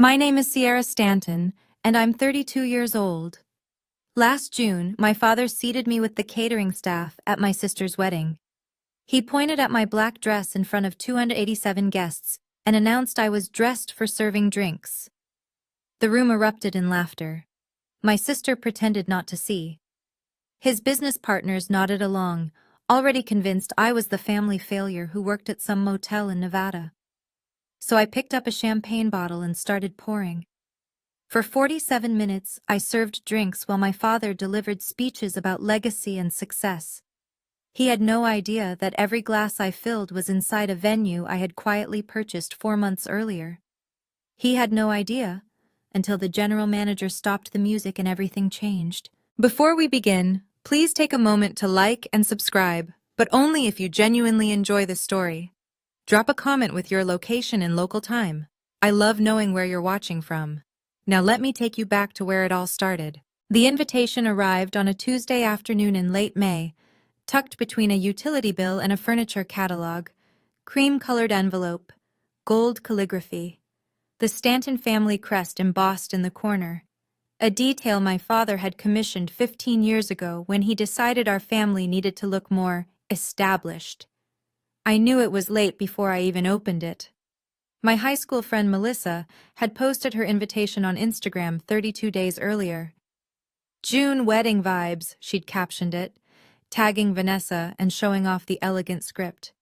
My name is Sierra Stanton, and I'm 32 years old. Last June, my father seated me with the catering staff at my sister's wedding. He pointed at my black dress in front of 287 guests and announced I was dressed for serving drinks. The room erupted in laughter. My sister pretended not to see. His business partners nodded along, already convinced I was the family failure who worked at some motel in Nevada. So I picked up a champagne bottle and started pouring. For 47 minutes, I served drinks while my father delivered speeches about legacy and success. He had no idea that every glass I filled was inside a venue I had quietly purchased 4 months earlier. He had no idea until the general manager stopped the music and everything changed. Before we begin, please take a moment to like and subscribe, but only if you genuinely enjoy the story. Drop a comment with your location and local time. I love knowing where you're watching from. Now let me take you back to where it all started. The invitation arrived on a Tuesday afternoon in late May, tucked between a utility bill and a furniture catalog, cream-colored envelope, gold calligraphy, the Stanton family crest embossed in the corner, a detail my father had commissioned 15 years ago when he decided our family needed to look more established. I knew it was late before I even opened it. My high school friend Melissa had posted her invitation on Instagram 32 days earlier. June wedding vibes, she'd captioned it, tagging Vanessa and showing off the elegant script.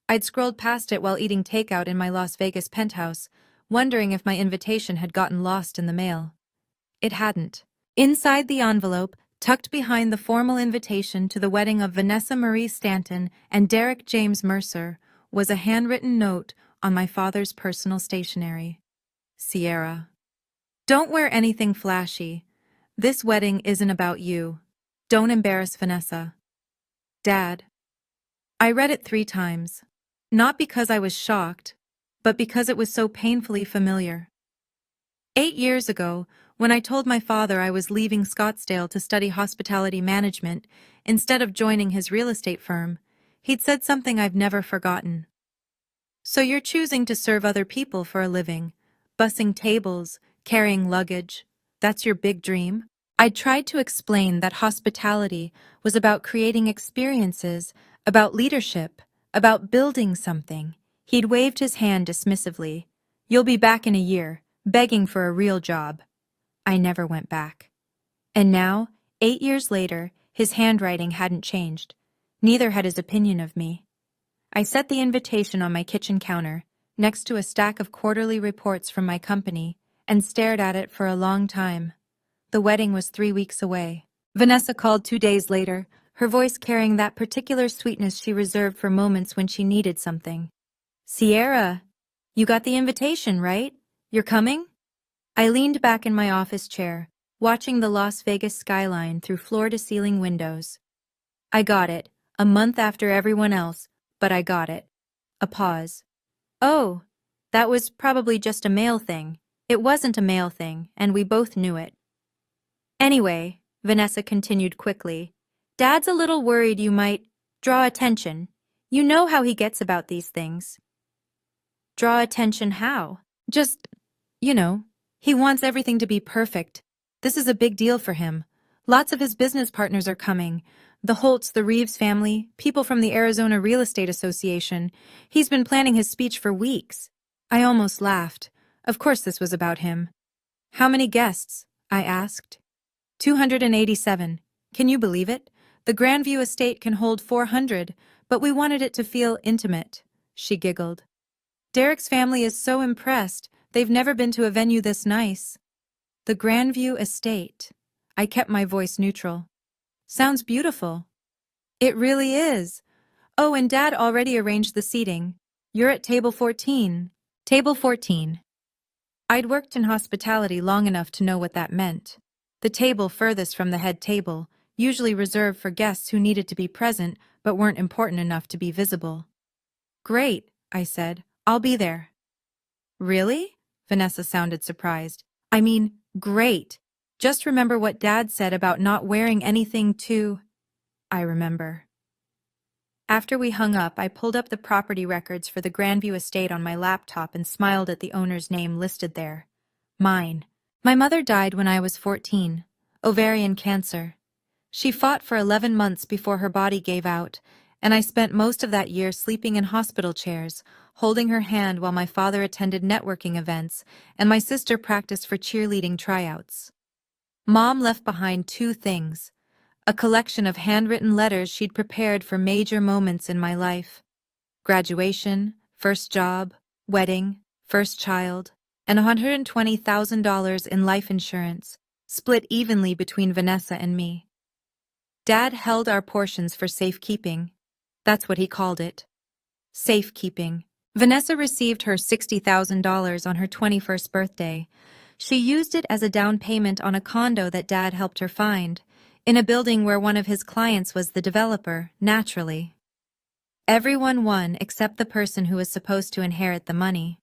I'd scrolled past it while eating takeout in my Las Vegas penthouse, wondering if my invitation had gotten lost in the mail. It hadn't. Inside the envelope, tucked behind the formal invitation to the wedding of Vanessa Marie Stanton and Derek James Mercer, was a handwritten note on my father's personal stationery. Sierra. Don't wear anything flashy. This wedding isn't about you. Don't embarrass Vanessa. Dad. I read it 3 times. Not because I was shocked, but because it was so painfully familiar. 8 years ago, when I told my father I was leaving Scottsdale to study hospitality management instead of joining his real estate firm, he'd said something I've never forgotten. So you're choosing to serve other people for a living, bussing tables, carrying luggage. That's your big dream? I tried to explain that hospitality was about creating experiences, about leadership, about building something. He'd waved his hand dismissively. You'll be back in a year, begging for a real job. I never went back. And now, 8 years later, his handwriting hadn't changed. Neither had his opinion of me. I set the invitation on my kitchen counter, next to a stack of quarterly reports from my company, and stared at it for a long time. The wedding was 3 weeks away. Vanessa called 2 days later, her voice carrying that particular sweetness she reserved for moments when she needed something. Sierra, you got the invitation, right? You're coming? I leaned back in my office chair, watching the Las Vegas skyline through floor-to-ceiling windows. I got it, a month after everyone else, but I got it. A pause. Oh, that was probably just a male thing. It wasn't a male thing, and we both knew it. Anyway, Vanessa continued quickly, Dad's a little worried you might draw attention. You know how he gets about these things. Draw attention how? Just, he wants everything to be perfect. This is a big deal for him. Lots of his business partners are coming. The Holtz, the Reeves family, people from the Arizona Real Estate Association. He's been planning his speech for weeks. I almost laughed. Of course this was about him. How many guests? I asked. 287. Can you believe it? The Grandview estate can hold 400, but we wanted it to feel intimate. She giggled. Derek's family is so impressed. They've never been to a venue this nice. The Grandview estate. I kept my voice neutral. Sounds beautiful. It really is. Oh, and Dad already arranged the seating. You're at table 14. Table 14. I'd worked in hospitality long enough to know what that meant. The table furthest from the head table, usually reserved for guests who needed to be present but weren't important enough to be visible. Great, I said. I'll be there. Really? Vanessa sounded surprised. I mean, great. Just remember what Dad said about not wearing anything too... I remember. After we hung up, I pulled up the property records for the Grandview estate on my laptop and smiled at the owner's name listed there. Mine. My mother died when I was 14. Ovarian cancer. She fought for 11 months before her body gave out, and I spent most of that year sleeping in hospital chairs, holding her hand while my father attended networking events and my sister practiced for cheerleading tryouts. Mom left behind two things: a collection of handwritten letters she'd prepared for major moments in my life: graduation, first job, wedding, first child, and $120,000 in life insurance, split evenly between Vanessa and me. Dad held our portions for safekeeping. That's what he called it. Safekeeping. Vanessa received her $60,000 on her 21st birthday. She used it as a down payment on a condo that Dad helped her find, in a building where one of his clients was the developer, naturally. Everyone won except the person who was supposed to inherit the money.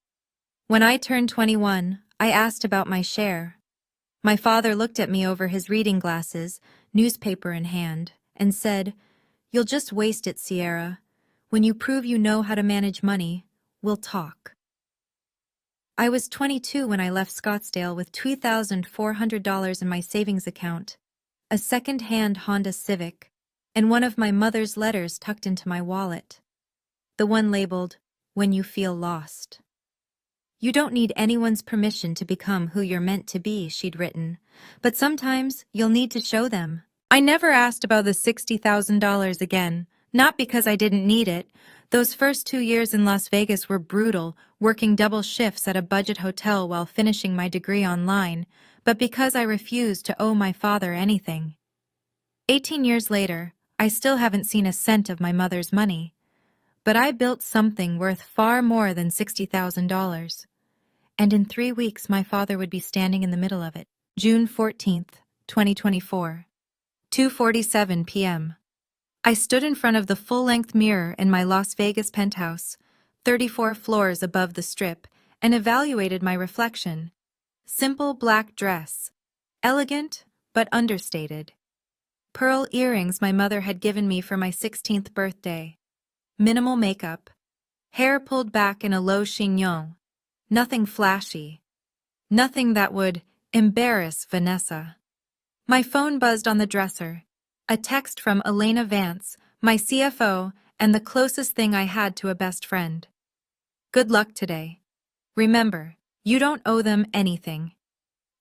When I turned 21, I asked about my share. My father looked at me over his reading glasses, newspaper in hand, and said, "You'll just waste it, Sierra. When you prove you know how to manage money, we'll talk." I was 22 when I left Scottsdale with $2,400 in my savings account, a second-hand Honda Civic, and one of my mother's letters tucked into my wallet. The one labeled, "When you feel lost." "You don't need anyone's permission to become who you're meant to be," she'd written, "but sometimes you'll need to show them." I never asked about the $60,000 again, not because I didn't need it. Those first 2 years in Las Vegas were brutal, working double shifts at a budget hotel while finishing my degree online, but because I refused to owe my father anything. 18 years later, I still haven't seen a cent of my mother's money. But I built something worth far more than $60,000. And in 3 weeks my father would be standing in the middle of it. June 14th, 2024. 2:47 p.m. I stood in front of the full-length mirror in my Las Vegas penthouse, 34 floors above the Strip, and evaluated my reflection. Simple black dress. Elegant, but understated. Pearl earrings my mother had given me for my 16th birthday. Minimal makeup. Hair pulled back in a low chignon. Nothing flashy. Nothing that would embarrass Vanessa. My phone buzzed on the dresser. A text from Elena Vance, my CFO, and the closest thing I had to a best friend. "Good luck today. Remember, you don't owe them anything."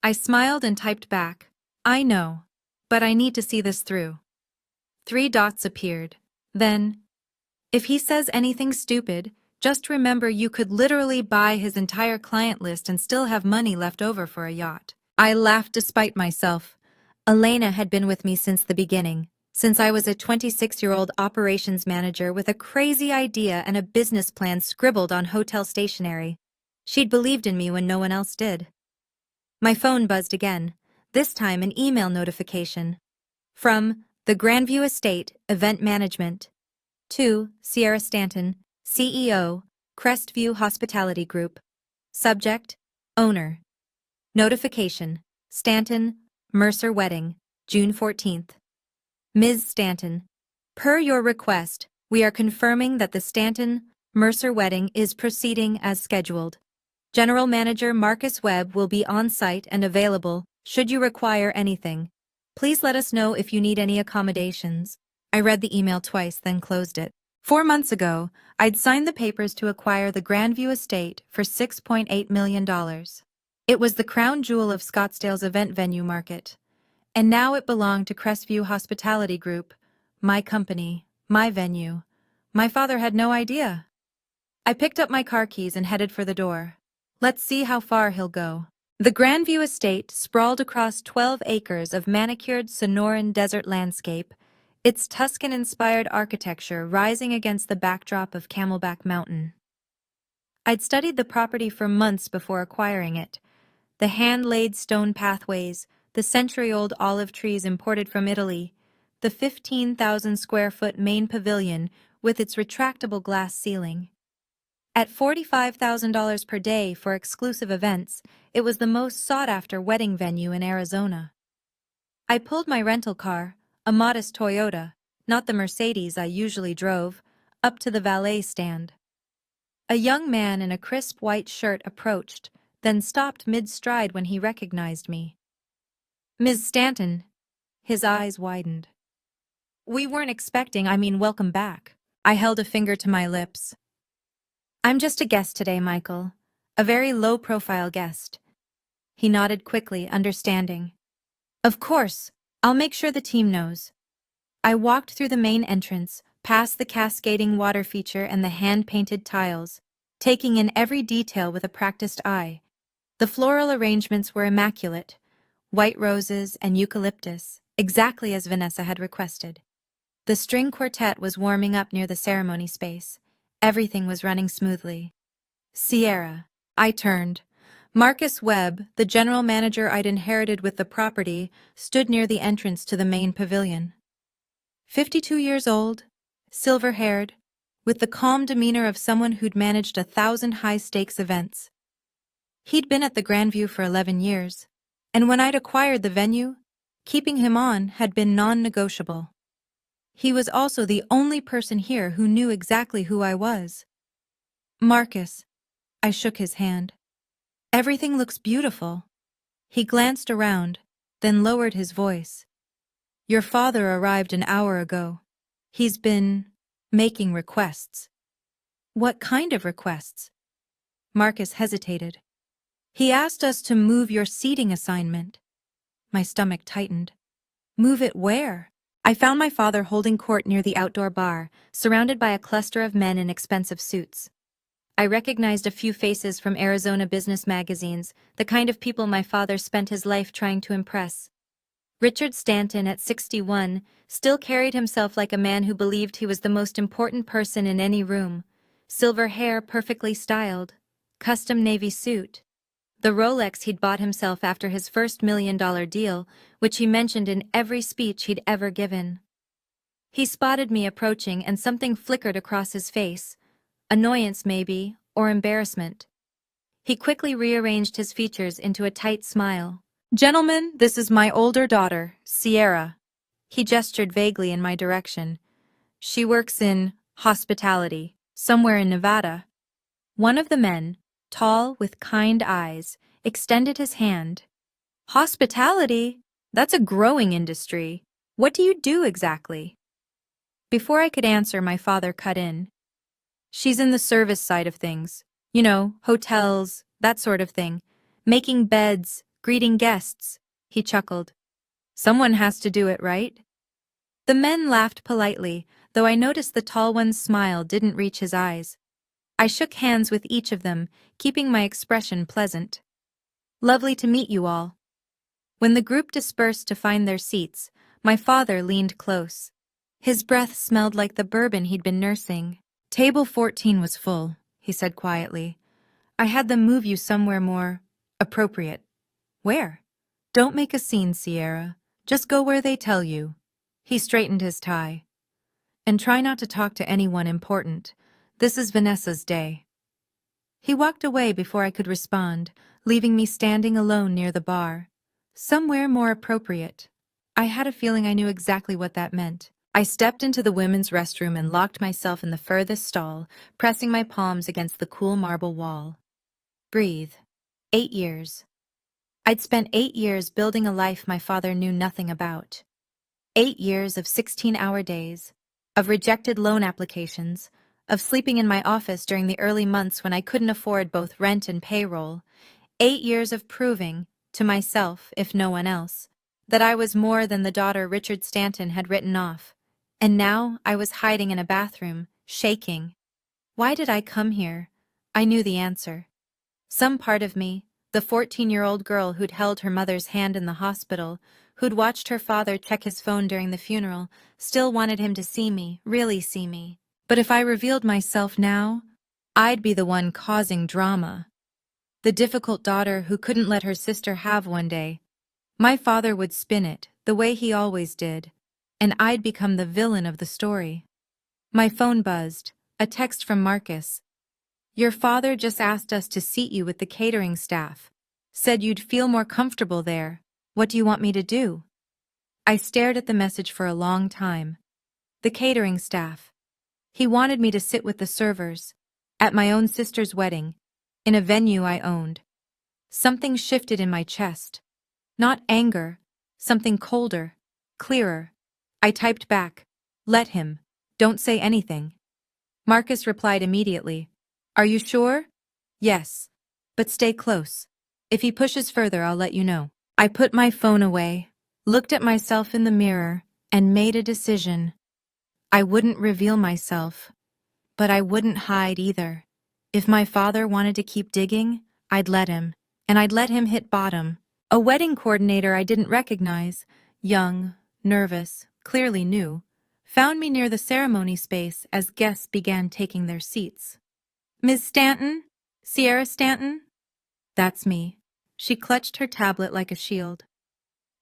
I smiled and typed back, "I know, but I need to see this through." 3 dots appeared. Then, "If he says anything stupid, just remember you could literally buy his entire client list and still have money left over for a yacht." I laughed despite myself. Elena had been with me since the beginning, since I was a 26-year-old operations manager with a crazy idea and a business plan scribbled on hotel stationery. She'd believed in me when no one else did. My phone buzzed again, this time an email notification. From the Grandview Estate, Event Management. To Sierra Stanton, CEO, Crestview Hospitality Group. Subject, Owner. Notification, Stanton, Mercer Wedding, June 14th. Ms. Stanton, per your request, we are confirming that the Stanton, Mercer Wedding is proceeding as scheduled. General Manager Marcus Webb will be on site and available should you require anything. Please let us know if you need any accommodations. I read the email twice, then closed it. 4 months ago, I'd signed the papers to acquire the Grandview Estate for $6.8 million. It was the crown jewel of Scottsdale's event venue market. And now it belonged to Crestview Hospitality Group, my company, my venue. My father had no idea. I picked up my car keys and headed for the door. Let's see how far he'll go. The Grandview Estate sprawled across 12 acres of manicured Sonoran desert landscape, its Tuscan-inspired architecture rising against the backdrop of Camelback Mountain. I'd studied the property for months before acquiring it. The hand-laid stone pathways, the century-old olive trees imported from Italy, the 15,000-square-foot main pavilion with its retractable glass ceiling. At $45,000 per day for exclusive events, it was the most sought-after wedding venue in Arizona. I pulled my rental car, a modest Toyota, not the Mercedes I usually drove, up to the valet stand. A young man in a crisp white shirt approached, then stopped mid-stride when he recognized me. "Ms. Stanton." His eyes widened. "We weren't expecting, welcome back." I held a finger to my lips. "I'm just a guest today, Michael. A very low-profile guest." He nodded quickly, understanding. "Of course, I'll make sure the team knows." I walked through the main entrance, past the cascading water feature and the hand-painted tiles, taking in every detail with a practiced eye. The floral arrangements were immaculate, white roses and eucalyptus, exactly as Vanessa had requested. The string quartet was warming up near the ceremony space. Everything was running smoothly. "Sierra." I turned. Marcus Webb, the general manager I'd inherited with the property, stood near the entrance to the main pavilion. 52 years old, silver-haired, with the calm demeanor of someone who'd managed 1,000 high-stakes events. He'd been at the Grandview for 11 years, and when I'd acquired the venue, keeping him on had been non-negotiable. He was also the only person here who knew exactly who I was. "Marcus." I shook his hand. "Everything looks beautiful." He glanced around, then lowered his voice. "Your father arrived an hour ago. He's been making requests." "What kind of requests?" Marcus hesitated. "He asked us to move your seating assignment." My stomach tightened. "Move it where?" I found my father holding court near the outdoor bar, surrounded by a cluster of men in expensive suits. I recognized a few faces from Arizona business magazines, the kind of people my father spent his life trying to impress. Richard Stanton, at 61, still carried himself like a man who believed he was the most important person in any room. Silver hair perfectly styled, custom navy suit, the Rolex he'd bought himself after his first $1 million deal, which he mentioned in every speech he'd ever given. He spotted me approaching and something flickered across his face. Annoyance, maybe, or embarrassment. He quickly rearranged his features into a tight smile. "Gentlemen, this is my older daughter, Sierra." He gestured vaguely in my direction. "She works in hospitality, somewhere in Nevada." One of the men, tall with kind eyes, extended his hand. "Hospitality? That's a growing industry. What do you do exactly?" Before I could answer, my father cut in. "She's in the service side of things. You know, hotels, that sort of thing. Making beds, greeting guests." He chuckled. "Someone has to do it, right?" The men laughed politely, though I noticed the tall one's smile didn't reach his eyes. I shook hands with each of them, keeping my expression pleasant. "Lovely to meet you all." When the group dispersed to find their seats, my father leaned close. His breath smelled like the bourbon he'd been nursing. "Table 14 was full," he said quietly. "I had them move you somewhere more appropriate." "Where?" "Don't make a scene, Sierra. Just go where they tell you." He straightened his tie. "And try not to talk to anyone important. This is Vanessa's day." He walked away before I could respond, leaving me standing alone near the bar. Somewhere more appropriate. I had a feeling I knew exactly what that meant. I stepped into the women's restroom and locked myself in the furthest stall, pressing my palms against the cool marble wall. Breathe. 8 years. I'd spent 8 years building a life my father knew nothing about. 8 years of 16-hour days, of rejected loan applications, of sleeping in my office during the early months when I couldn't afford both rent and payroll. 8 years of proving, to myself, if no one else, that I was more than the daughter Richard Stanton had written off. And now I was hiding in a bathroom, shaking. Why did I come here? I knew the answer. Some part of me, the 14-year-old girl who'd held her mother's hand in the hospital, who'd watched her father check his phone during the funeral, still wanted him to see me, really see me. But if I revealed myself now, I'd be the one causing drama. The difficult daughter who couldn't let her sister have one day. My father would spin it, the way he always did, and I'd become the villain of the story. My phone buzzed, a text from Marcus. "Your father just asked us to seat you with the catering staff. Said you'd feel more comfortable there. What do you want me to do?" I stared at the message for a long time. The catering staff. He wanted me to sit with the servers, at my own sister's wedding, in a venue I owned. Something shifted in my chest. Not anger, something colder, clearer. I typed back, "Let him. Don't say anything." Marcus replied immediately, "Are you sure?" "Yes. But stay close. If he pushes further, I'll let you know." I put my phone away, looked at myself in the mirror, and made a decision. I wouldn't reveal myself, but I wouldn't hide either. If my father wanted to keep digging, I'd let him, and I'd let him hit bottom. A wedding coordinator I didn't recognize, young, nervous, clearly new, found me near the ceremony space as guests began taking their seats. "Ms. Stanton? Sierra Stanton?" "That's me." She clutched her tablet like a shield.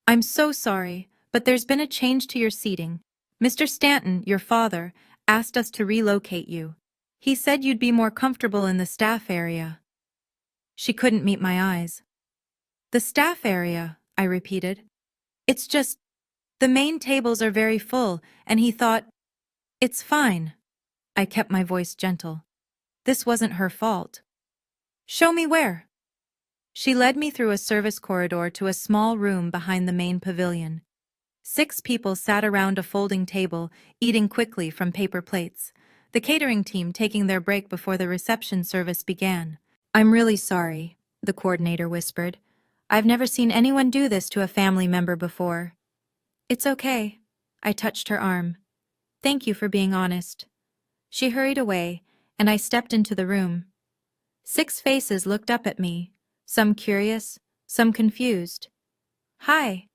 "I'm so sorry, but there's been a change to your seating. Mr. Stanton, your father, asked us to relocate you. He said you'd be more comfortable in the staff area." She couldn't meet my eyes. "The staff area," I repeated. "It's just, the main tables are very full, and he thought—" "It's fine." I kept my voice gentle. This wasn't her fault. "Show me where." She led me through a service corridor to a small room behind the main pavilion. 6 people sat around a folding table, eating quickly from paper plates, the catering team taking their break before the reception service began. "I'm really sorry," the coordinator whispered. "I've never seen anyone do this to a family member before." "It's okay." I touched her arm. "Thank you for being honest." She hurried away, and I stepped into the room. 6 faces looked up at me, some curious, some confused. "Hi."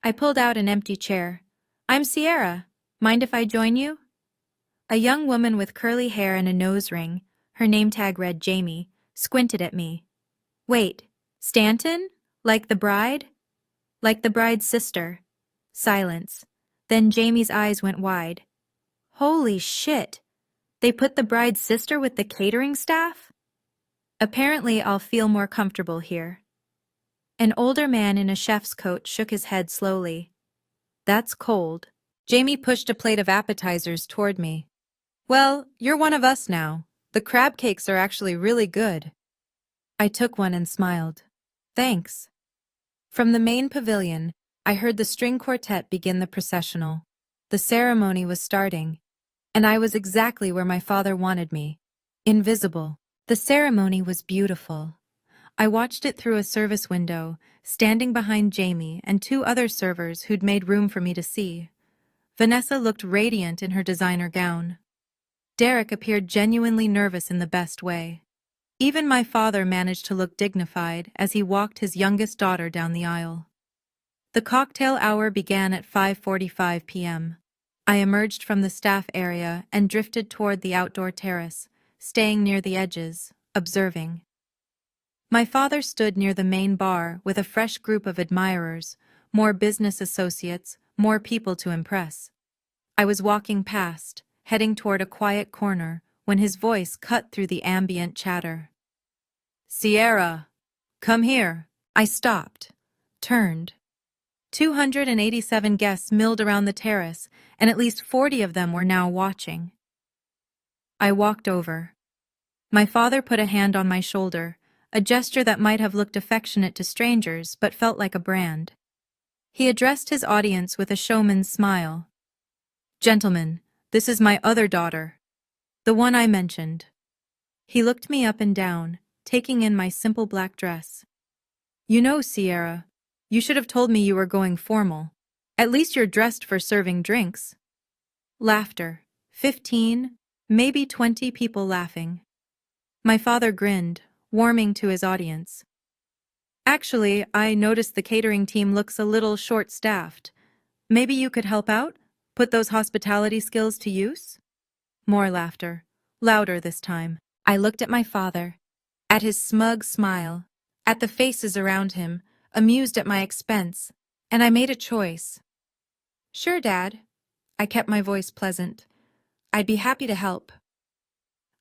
I pulled out an empty chair. "I'm Sierra. Mind if I join you?" A young woman with curly hair and a nose ring, her name tag read Jamie, squinted at me. "Wait, Stanton? Like the bride?" "Like the bride's sister." Silence. Then Jamie's eyes went wide. "Holy shit! They put the bride's sister with the catering staff?" "Apparently I'll feel more comfortable here." An older man in a chef's coat shook his head slowly. "That's cold." Jamie pushed a plate of appetizers toward me. "Well, you're one of us now. The crab cakes are actually really good." I took one and smiled. "Thanks." From the main pavilion, I heard the string quartet begin the processional. The ceremony was starting, and I was exactly where my father wanted me. Invisible. The ceremony was beautiful. I watched it through a service window, standing behind Jamie and 2 other servers who'd made room for me to see. Vanessa looked radiant in her designer gown. Derek appeared genuinely nervous in the best way. Even my father managed to look dignified as he walked his youngest daughter down the aisle. The cocktail hour began at 5:45 p.m. I emerged from the staff area and drifted toward the outdoor terrace, staying near the edges, observing. My father stood near the main bar with a fresh group of admirers, more business associates, more people to impress. I was walking past, heading toward a quiet corner, when his voice cut through the ambient chatter. "Sierra, come here." I stopped, turned. 287 guests milled around the terrace, and at least 40 of them were now watching. I walked over. My father put a hand on my shoulder, a gesture that might have looked affectionate to strangers but felt like a brand. He addressed his audience with a showman's smile. "Gentlemen, this is my other daughter, the one I mentioned." He looked me up and down, taking in my simple black dress. "You know, Sierra, you should have told me you were going formal. At least you're dressed for serving drinks." Laughter. 15, maybe 20 people laughing. My father grinned, warming to his audience. "Actually, I noticed the catering team looks a little short-staffed. Maybe you could help out? Put those hospitality skills to use?" More laughter, louder this time. I looked at my father, at his smug smile, at the faces around him, amused at my expense, and I made a choice. "Sure, Dad." I kept my voice pleasant. "I'd be happy to help."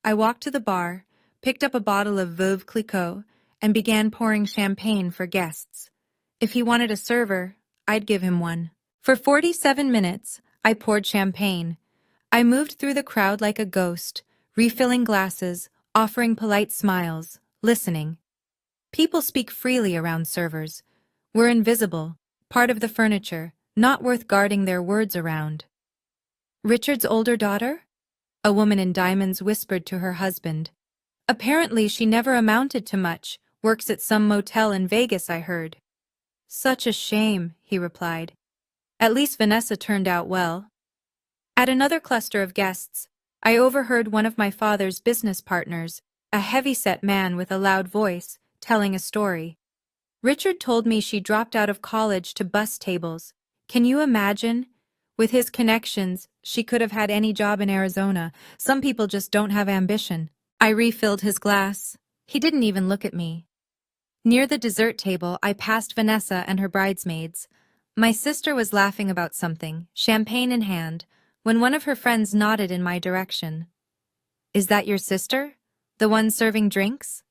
I walked to the bar, picked up a bottle of Veuve Clicquot, and began pouring champagne for guests. If he wanted a server, I'd give him one. For 47 minutes, I poured champagne. I moved through the crowd like a ghost, refilling glasses, offering polite smiles, listening. People speak freely around servers. We're invisible, part of the furniture, not worth guarding their words around. Richard's older daughter? A woman in diamonds whispered to her husband. Apparently she never amounted to much, works at some motel in Vegas, I heard. Such a shame, he replied. At least Vanessa turned out well. At another cluster of guests, I overheard one of my father's business partners, a heavy-set man with a loud voice, telling a story. Richard told me she dropped out of college to bus tables. Can you imagine? With his connections, she could have had any job in Arizona. Some people just don't have ambition. I refilled his glass. He didn't even look at me. Near the dessert table, I passed Vanessa and her bridesmaids. My sister was laughing about something, champagne in hand, when one of her friends nodded in my direction. Is that your sister? The one serving drinks?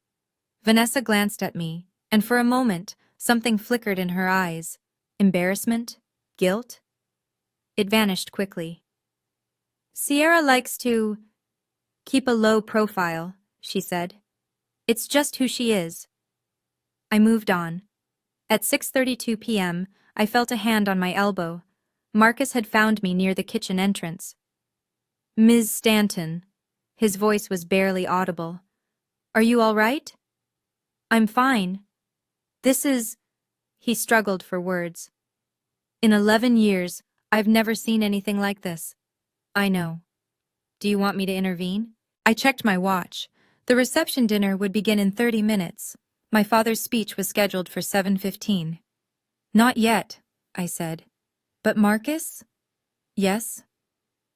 Vanessa glanced at me, and for a moment, something flickered in her eyes. Embarrassment? Guilt? It vanished quickly. Sierra likes to keep a low profile, she said. It's just who she is. I moved on. At 6:32 p.m., I felt a hand on my elbow. Marcus had found me near the kitchen entrance. Ms. Stanton. His voice was barely audible. Are you all right? I'm fine. This is... He struggled for words. In 11 years, I've never seen anything like this. I know. Do you want me to intervene? I checked my watch. The reception dinner would begin in 30 minutes. My father's speech was scheduled for 7:15. Not yet, I said. But Marcus? Yes?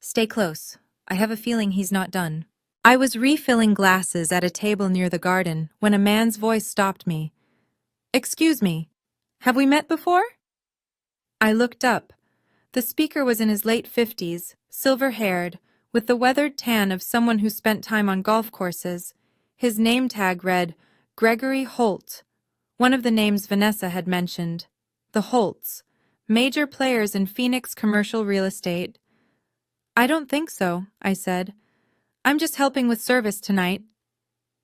Stay close. I have a feeling he's not done. I was refilling glasses at a table near the garden when a man's voice stopped me. Excuse me, have we met before? I looked up. The speaker was in his late 50s, silver-haired, with the weathered tan of someone who spent time on golf courses. His name tag read, Gregory Holt, one of the names Vanessa had mentioned. The Holts, major players in Phoenix commercial real estate. I don't think so, I said. I'm just helping with service tonight.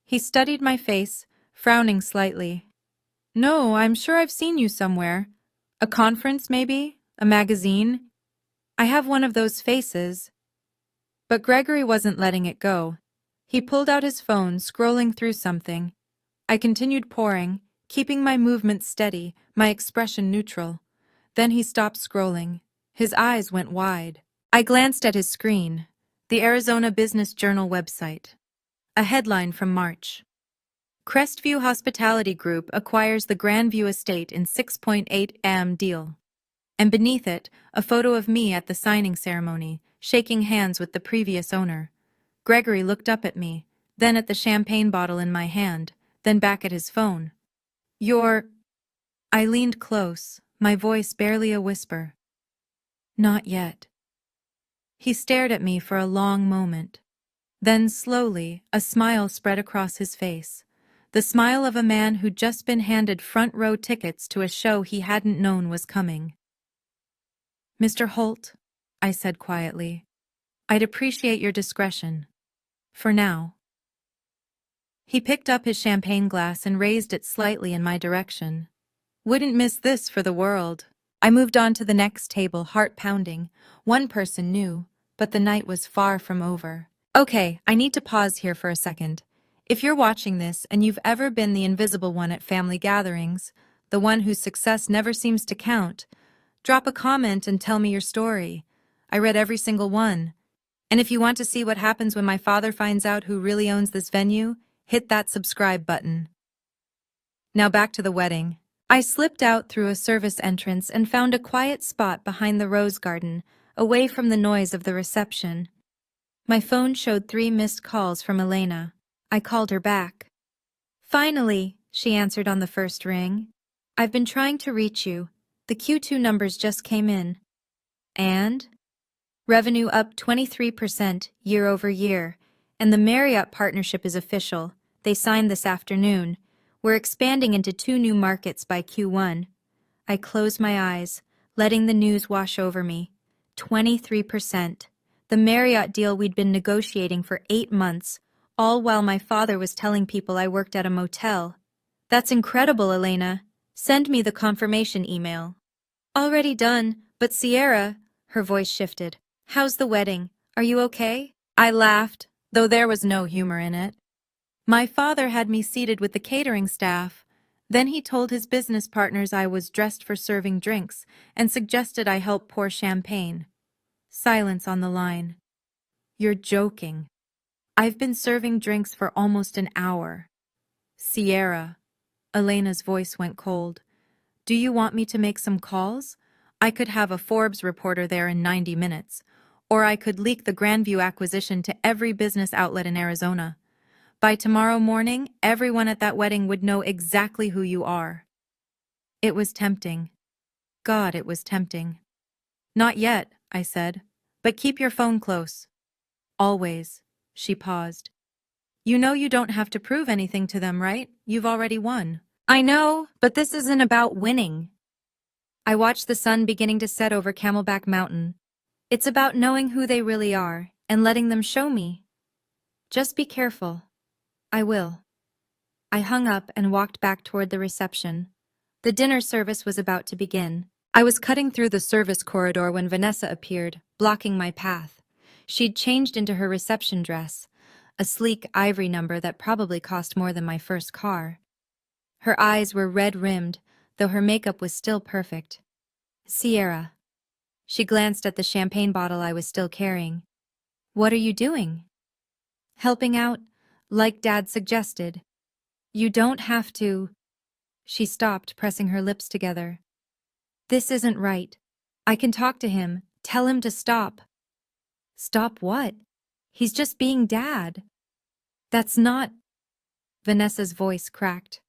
He studied my face, frowning slightly. No, I'm sure I've seen you somewhere. A conference, maybe? A magazine? I have one of those faces. But Gregory wasn't letting it go. He pulled out his phone, scrolling through something. I continued pouring, keeping my movements steady, my expression neutral. Then he stopped scrolling. His eyes went wide. I glanced at his screen. The Arizona Business Journal website. A headline from March. Crestview Hospitality Group acquires the Grandview Estate in $6.8 million deal. And beneath it, a photo of me at the signing ceremony, shaking hands with the previous owner. Gregory looked up at me, then at the champagne bottle in my hand, then back at his phone. I leaned close, my voice barely a whisper. Not yet. He stared at me for a long moment. Then slowly, a smile spread across his face. The smile of a man who'd just been handed front-row tickets to a show he hadn't known was coming. Mr. Holt, I said quietly, I'd appreciate your discretion. For now. He picked up his champagne glass and raised it slightly in my direction. Wouldn't miss this for the world. I moved on to the next table, heart pounding. One person knew, but the night was far from over. Okay, I need to pause here for a second. If you're watching this and you've ever been the invisible one at family gatherings, the one whose success never seems to count, drop a comment and tell me your story. I read every single one. And if you want to see what happens when my father finds out who really owns this venue, hit that subscribe button. Now back to the wedding. I slipped out through a service entrance and found a quiet spot behind the rose garden, away from the noise of the reception. My phone showed 3 missed calls from Elena. I called her back. Finally, she answered on the first ring. I've been trying to reach you. The Q2 numbers just came in. And? Revenue up 23% year over year, and the Marriott partnership is official. They signed this afternoon. We're expanding into 2 new markets by Q1. I closed my eyes, letting the news wash over me. 23%. The Marriott deal we'd been negotiating for 8 months, all while my father was telling people I worked at a motel. That's incredible, Elena. Send me the confirmation email. Already done, but Sierra, her voice shifted. How's the wedding? Are you okay? I laughed, though there was no humor in it. My father had me seated with the catering staff. Then he told his business partners I was dressed for serving drinks and suggested I help pour champagne. Silence on the line. You're joking. I've been serving drinks for almost an hour. Sierra. Elena's voice went cold. Do you want me to make some calls? I could have a Forbes reporter there in 90 minutes. Or I could leak the Grandview acquisition to every business outlet in Arizona. By tomorrow morning, everyone at that wedding would know exactly who you are. It was tempting. God, it was tempting. Not yet, I said. But keep your phone close. Always. She paused. You know you don't have to prove anything to them, right? You've already won. I know, but this isn't about winning. I watched the sun beginning to set over Camelback Mountain. It's about knowing who they really are and letting them show me. Just be careful. I will. I hung up and walked back toward the reception. The dinner service was about to begin. I was cutting through the service corridor when Vanessa appeared, blocking my path. She'd changed into her reception dress, a sleek ivory number that probably cost more than my first car. Her eyes were red-rimmed, though her makeup was still perfect. Sierra. She glanced at the champagne bottle I was still carrying. What are you doing? Helping out, like Dad suggested. You don't have to. She stopped, pressing her lips together. This isn't right. I can talk to him, tell him to stop. Stop what? He's just being Dad. That's not... Vanessa's voice cracked.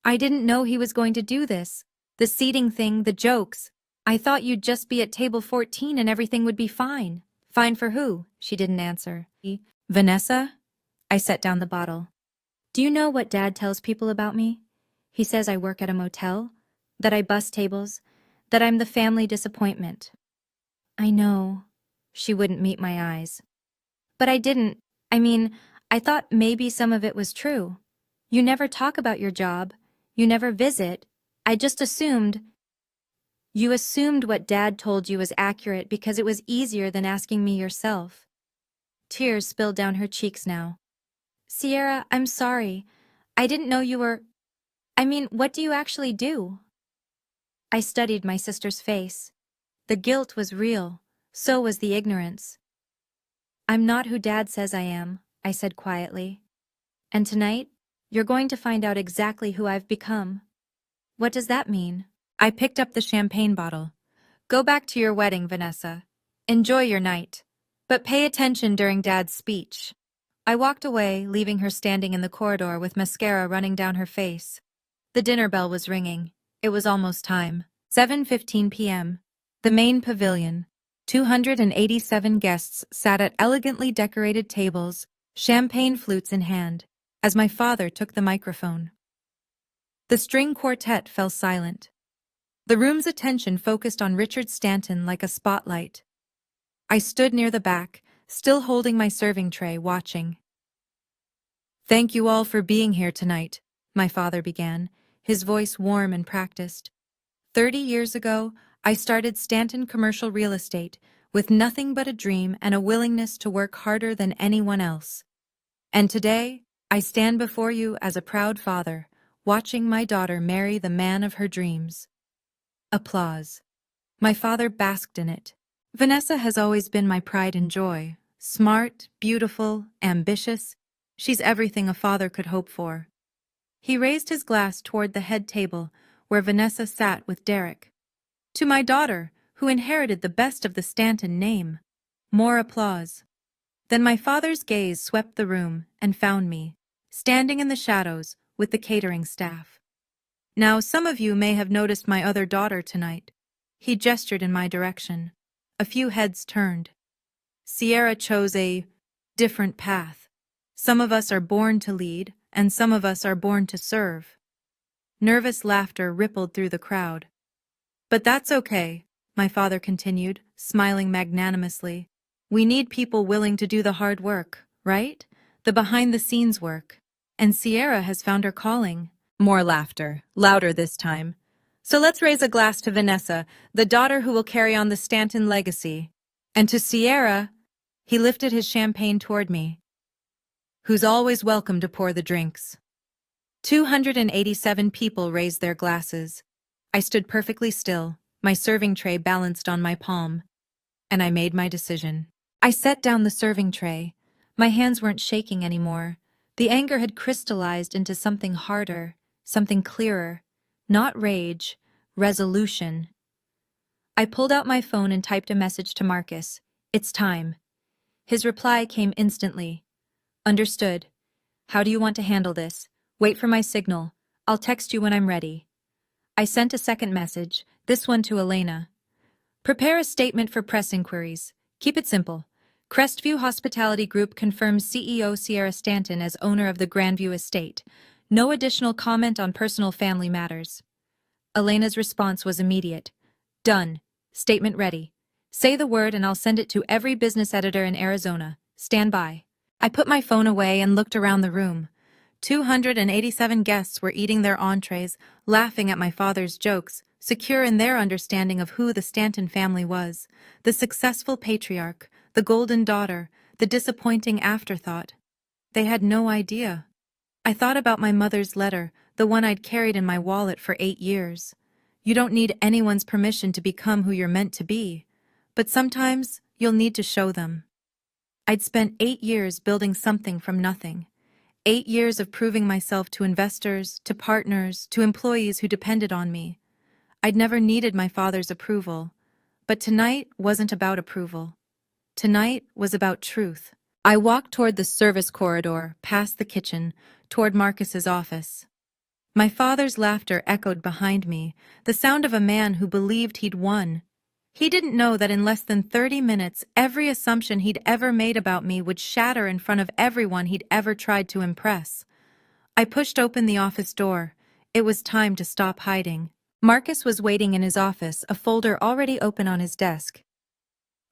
I didn't know he was going to do this. The seating thing, the jokes. I thought you'd just be at table 14 and everything would be fine. Fine for who? She didn't answer. Vanessa? I set down the bottle. Do you know what Dad tells people about me? He says I work at a motel, that I bus tables, that I'm the family disappointment. I know. She wouldn't meet my eyes. But I didn't. I thought maybe some of it was true. You never talk about your job. You never visit. I just assumed. You assumed what Dad told you was accurate because it was easier than asking me yourself. Tears spilled down her cheeks now. Sierra, I'm sorry. I didn't know you were... what do you actually do? I studied my sister's face. The guilt was real. So was the ignorance. I'm not who Dad says I am, I said quietly. And tonight, you're going to find out exactly who I've become. What does that mean? I picked up the champagne bottle. Go back to your wedding, Vanessa. Enjoy your night. But pay attention during Dad's speech. I walked away, leaving her standing in the corridor with mascara running down her face. The dinner bell was ringing. It was almost time. 7:15 p.m. The main pavilion. 287 guests sat at elegantly decorated tables, champagne flutes in hand, as my father took the microphone. The string quartet fell silent. The room's attention focused on Richard Stanton like a spotlight. I stood near the back, still holding my serving tray, watching. Thank you all for being here tonight, my father began, his voice warm and practiced. 30 years ago, I started Stanton Commercial Real Estate with nothing but a dream and a willingness to work harder than anyone else. And today, I stand before you as a proud father, watching my daughter marry the man of her dreams. Applause. My father basked in it. Vanessa has always been my pride and joy. Smart, beautiful, ambitious. She's everything a father could hope for. He raised his glass toward the head table, where Vanessa sat with Derek. To my daughter, who inherited the best of the Stanton name. More applause. Then my father's gaze swept the room and found me, standing in the shadows with the catering staff. Now, some of you may have noticed my other daughter tonight. He gestured in my direction. A few heads turned. Sierra chose a different path. Some of us are born to lead, and some of us are born to serve. Nervous laughter rippled through the crowd. But that's okay, my father continued, smiling magnanimously. We need people willing to do the hard work, right? The behind-the-scenes work. And Sierra has found her calling. More laughter, louder this time. So let's raise a glass to Vanessa, the daughter who will carry on the Stanton legacy. And to Sierra, he lifted his champagne toward me, who's always welcome to pour the drinks. 287 people raised their glasses. I stood perfectly still, my serving tray balanced on my palm, and I made my decision. I set down the serving tray. My hands weren't shaking anymore. The anger had crystallized into something harder, something clearer. Not rage, resolution. I pulled out my phone and typed a message to Marcus. It's time. His reply came instantly. Understood. How do you want to handle this? Wait for my signal. I'll text you when I'm ready. I sent a second message, this one to Elena. Prepare a statement for press inquiries. Keep it simple. Crestview Hospitality Group confirms CEO Sierra Stanton as owner of the Grandview estate. No additional comment on personal family matters. Elena's response was immediate. Done. Statement ready. Say the word and I'll send it to every business editor in Arizona. Stand by. I put my phone away and looked around the room. 287 guests were eating their entrees, laughing at my father's jokes, secure in their understanding of who the Stanton family was, the successful patriarch, the golden daughter, the disappointing afterthought. They had no idea. I thought about my mother's letter, the one I'd carried in my wallet for 8 years. You don't need anyone's permission to become who you're meant to be, but sometimes you'll need to show them. I'd spent 8 years building something from nothing. 8 years of proving myself to investors, to partners, to employees who depended on me. I'd never needed my father's approval. But tonight wasn't about approval. Tonight was about truth. I walked toward the service corridor, past the kitchen, toward Marcus's office. My father's laughter echoed behind me, the sound of a man who believed he'd won. He didn't know that in less than 30 minutes, every assumption he'd ever made about me would shatter in front of everyone he'd ever tried to impress. I pushed open the office door. It was time to stop hiding. Marcus was waiting in his office, a folder already open on his desk.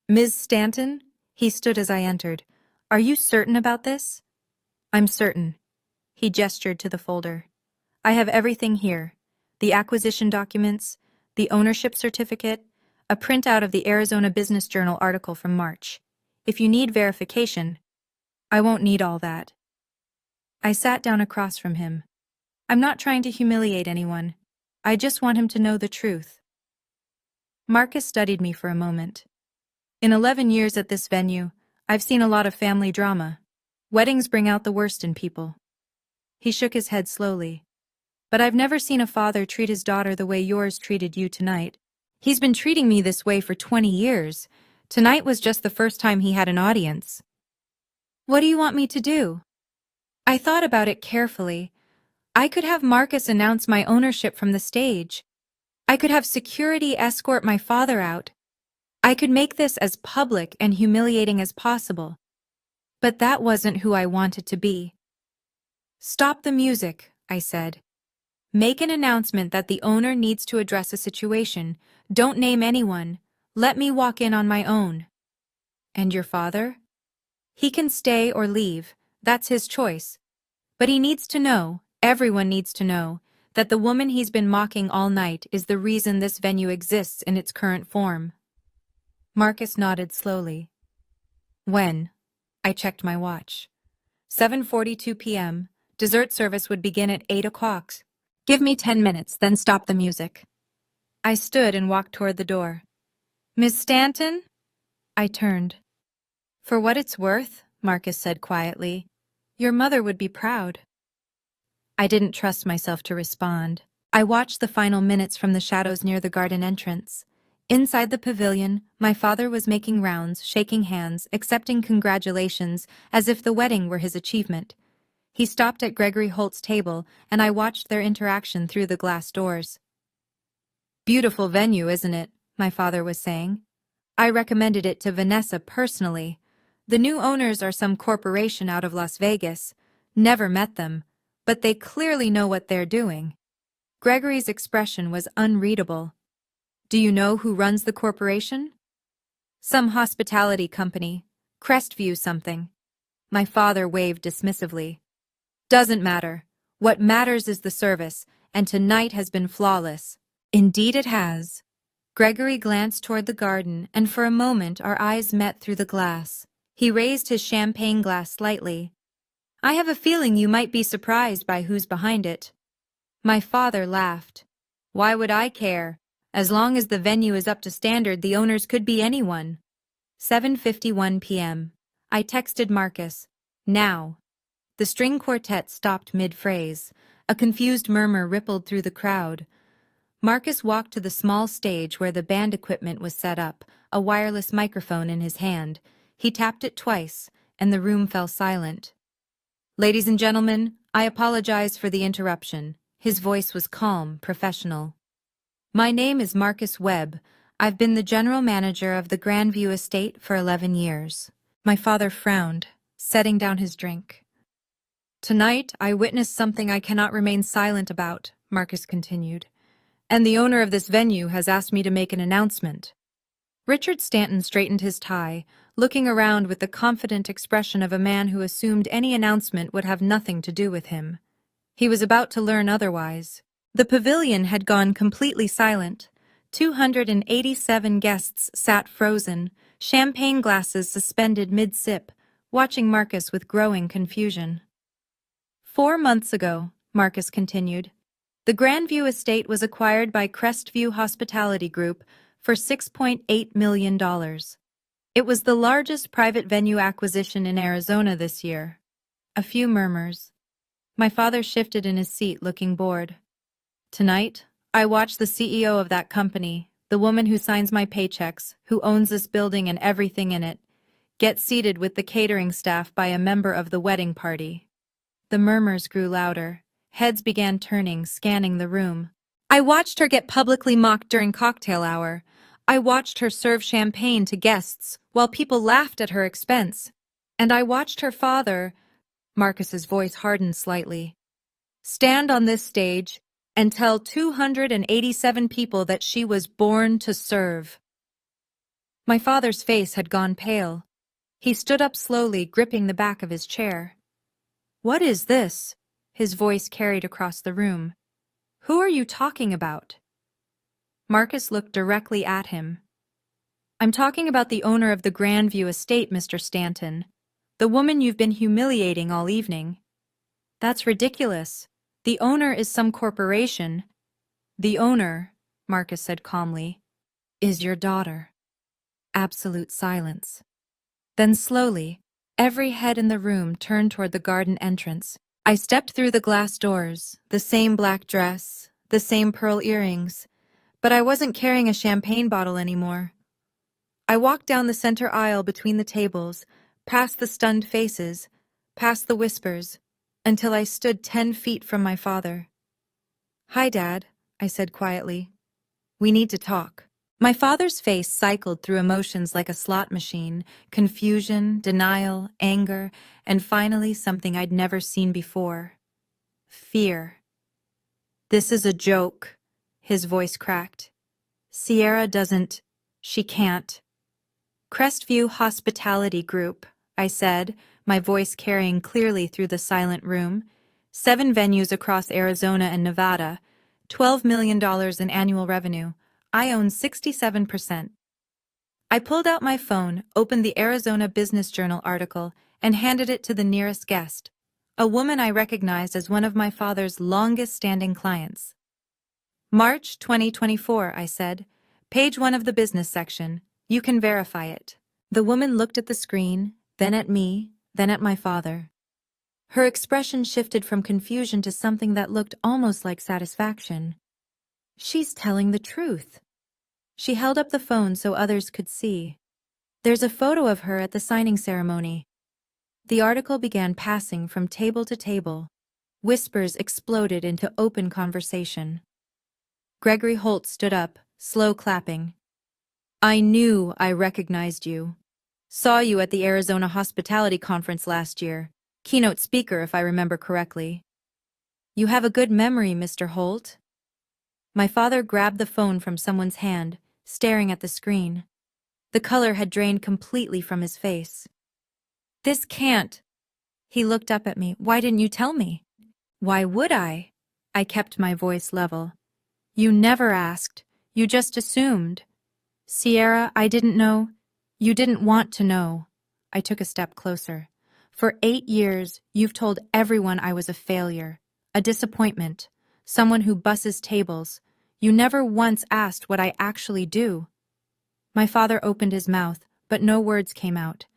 Ms. Stanton? He stood as I entered. Are you certain about this? I'm certain. He gestured to the folder. I have everything here. The acquisition documents, the ownership certificate, a printout of the Arizona Business Journal article from March. If you need verification, I won't need all that. I sat down across from him. I'm not trying to humiliate anyone. I just want him to know the truth. Marcus studied me for a moment. In 11 years at this venue, I've seen a lot of family drama. Weddings bring out the worst in people. He shook his head slowly. But I've never seen a father treat his daughter the way yours treated you tonight. He's been treating me this way for 20 years. Tonight was just the first time he had an audience. What do you want me to do? I thought about it carefully. I could have Marcus announce my ownership from the stage. I could have security escort my father out. I could make this as public and humiliating as possible. But that wasn't who I wanted to be. Stop the music, I said. Make an announcement that the owner needs to address a situation. Don't name anyone. Let me walk in on my own. And your father? He can stay or leave. That's his choice. But he needs to know, everyone needs to know, that the woman he's been mocking all night is the reason this venue exists in its current form. Marcus nodded slowly. When? I checked my watch. 7:42 p.m. Dessert service would begin at 8 o'clock. Give me 10 minutes, then stop the music. I stood and walked toward the door. Miss Stanton? I turned. For what it's worth, Marcus said quietly, your mother would be proud. I didn't trust myself to respond. I watched the final minutes from the shadows near the garden entrance. Inside the pavilion, my father was making rounds, shaking hands, accepting congratulations, as if the wedding were his achievement. He stopped at Gregory Holt's table, and I watched their interaction through the glass doors. Beautiful venue, isn't it? My father was saying. I recommended it to Vanessa personally. The new owners are some corporation out of Las Vegas. Never met them, but they clearly know what they're doing. Gregory's expression was unreadable. Do you know who runs the corporation? Some hospitality company. Crestview something. My father waved dismissively. Doesn't matter. What matters is the service, and tonight has been flawless. Indeed it has. Gregory glanced toward the garden, and for a moment our eyes met through the glass. He raised his champagne glass slightly. I have a feeling you might be surprised by who's behind it. My father laughed. Why would I care? As long as the venue is up to standard, the owners could be anyone. 7:51 p.m. I texted Marcus. Now. The string quartet stopped mid-phrase. A confused murmur rippled through the crowd. Marcus walked to the small stage where the band equipment was set up, a wireless microphone in his hand. He tapped it twice, and the room fell silent. Ladies and gentlemen, I apologize for the interruption. His voice was calm, professional. My name is Marcus Webb. I've been the general manager of the Grandview estate for 11 years. My father frowned, setting down his drink. Tonight, I witnessed something I cannot remain silent about, Marcus continued. And the owner of this venue has asked me to make an announcement. Richard Stanton straightened his tie, looking around with the confident expression of a man who assumed any announcement would have nothing to do with him. He was about to learn otherwise. The pavilion had gone completely silent. 287 guests sat frozen, champagne glasses suspended mid-sip, watching Marcus with growing confusion. 4 months ago, Marcus continued, the Grandview estate was acquired by Crestview Hospitality Group for $6.8 million. It was the largest private venue acquisition in Arizona this year. A few murmurs. My father shifted in his seat, looking bored. Tonight, I watched the CEO of that company, the woman who signs my paychecks, who owns this building and everything in it, get seated with the catering staff by a member of the wedding party. The murmurs grew louder. Heads began turning, scanning the room. I watched her get publicly mocked during cocktail hour. I watched her serve champagne to guests while people laughed at her expense. And I watched her father, Marcus's voice hardened slightly, stand on this stage and tell 287 people that she was born to serve. My father's face had gone pale. He stood up slowly, gripping the back of his chair. What is this? His voice carried across the room. Who are you talking about? Marcus looked directly at him. I'm talking about the owner of the Grandview estate, Mr. Stanton. The woman you've been humiliating all evening. That's ridiculous. The owner is some corporation. The owner, Marcus said calmly, is your daughter. Absolute silence. Then slowly, every head in the room turned toward the garden entrance. I stepped through the glass doors, the same black dress, the same pearl earrings, but I wasn't carrying a champagne bottle anymore. I walked down the center aisle between the tables, past the stunned faces, past the whispers, until I stood 10 feet from my father. Hi, Dad, I said quietly. We need to talk. My father's face cycled through emotions like a slot machine, confusion, denial, anger, and finally something I'd never seen before. Fear. This is a joke, his voice cracked. Sierra doesn't, she can't. Crestview Hospitality Group, I said, my voice carrying clearly through the silent room. 7 venues across Arizona and Nevada, $12 million in annual revenue. I own 67%. I pulled out my phone, opened the Arizona Business Journal article, and handed it to the nearest guest, a woman I recognized as one of my father's longest-standing clients. March 2024, I said. Page 1 of the business section. You can verify it. The woman looked at the screen, then at me, then at my father. Her expression shifted from confusion to something that looked almost like satisfaction. She's telling the truth. She held up the phone so others could see. There's a photo of her at the signing ceremony. The article began passing from table to table. Whispers exploded into open conversation. Gregory Holt stood up, slow clapping. I knew I recognized you. Saw you at the Arizona Hospitality Conference last year. Keynote speaker, if I remember correctly. You have a good memory, Mr. Holt. My father grabbed the phone from someone's hand, staring at the screen. The color had drained completely from his face. This can't. He looked up at me. Why didn't you tell me? Why would I? I kept my voice level. You never asked. You just assumed. Sierra, I didn't know. You didn't want to know. I took a step closer. For 8 years, you've told everyone I was a failure, a disappointment, someone who busses tables. You never once asked what I actually do. My father opened his mouth, but no words came out.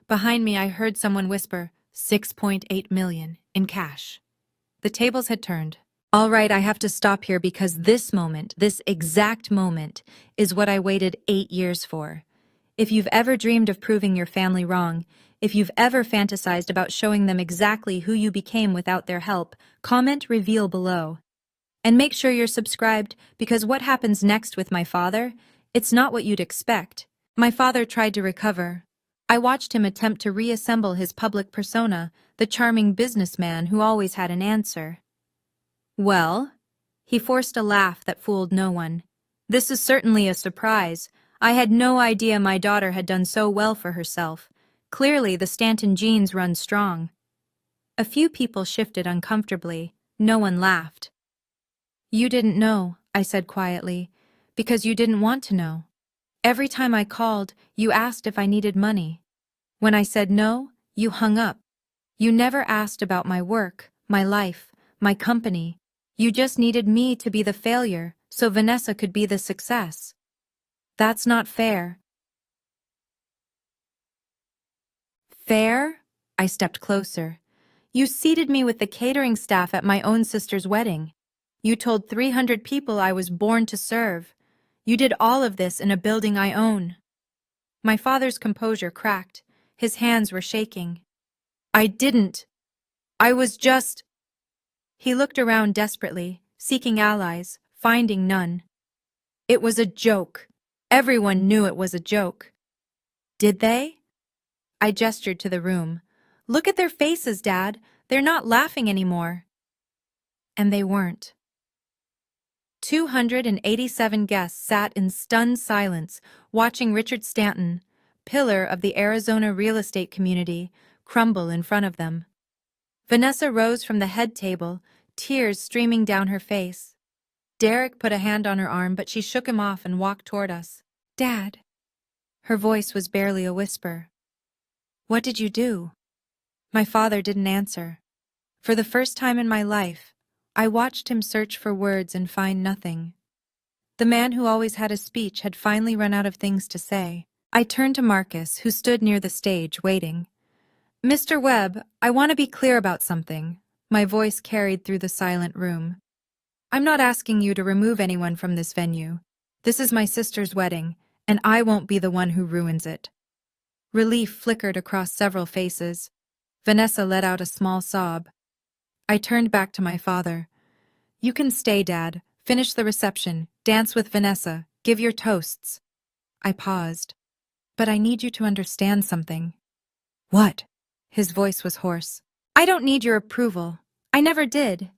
Behind me, I heard someone whisper, 6.8 million in cash. The tables had turned. All right, I have to stop here because this moment, this exact moment, is what I waited 8 years for. If you've ever dreamed of proving your family wrong, if you've ever fantasized about showing them exactly who you became without their help, comment reveal below. And make sure you're subscribed because what happens next with my father, it's not what you'd expect. My father tried to recover. I watched him attempt to reassemble his public persona, the charming businessman who always had an answer. Well? He forced a laugh that fooled no one. This is certainly a surprise. I had no idea my daughter had done so well for herself. Clearly, the Stanton genes run strong. A few people shifted uncomfortably. No one laughed. You didn't know, I said quietly, because you didn't want to know. Every time I called, you asked if I needed money. When I said no, you hung up. You never asked about my work, my life, my company. You just needed me to be the failure so Vanessa could be the success. That's not fair. Fair? I stepped closer. You seated me with the catering staff at my own sister's wedding. You told 300 people I was born to serve. You did all of this in a building I own. My father's composure cracked. His hands were shaking. I didn't. I was just... He looked around desperately, seeking allies, finding none. It was a joke. Everyone knew it was a joke. Did they? I gestured to the room. Look at their faces, Dad. They're not laughing anymore. And they weren't. 287 guests sat in stunned silence, watching Richard Stanton, pillar of the Arizona real estate community, crumble in front of them. Vanessa rose from the head table, tears streaming down her face. Derek put a hand on her arm, but she shook him off and walked toward us. Dad. Her voice was barely a whisper. What did you do? My father didn't answer. For the first time in my life, I watched him search for words and find nothing. The man who always had a speech had finally run out of things to say. I turned to Marcus, who stood near the stage, waiting. Mr. Webb, I want to be clear about something. My voice carried through the silent room. I'm not asking you to remove anyone from this venue. This is my sister's wedding, and I won't be the one who ruins it. Relief flickered across several faces. Vanessa let out a small sob. I turned back to my father. You can stay, Dad. Finish the reception. Dance with Vanessa. Give your toasts. I paused. But I need you to understand something. What? His voice was hoarse. I don't need your approval. I never did.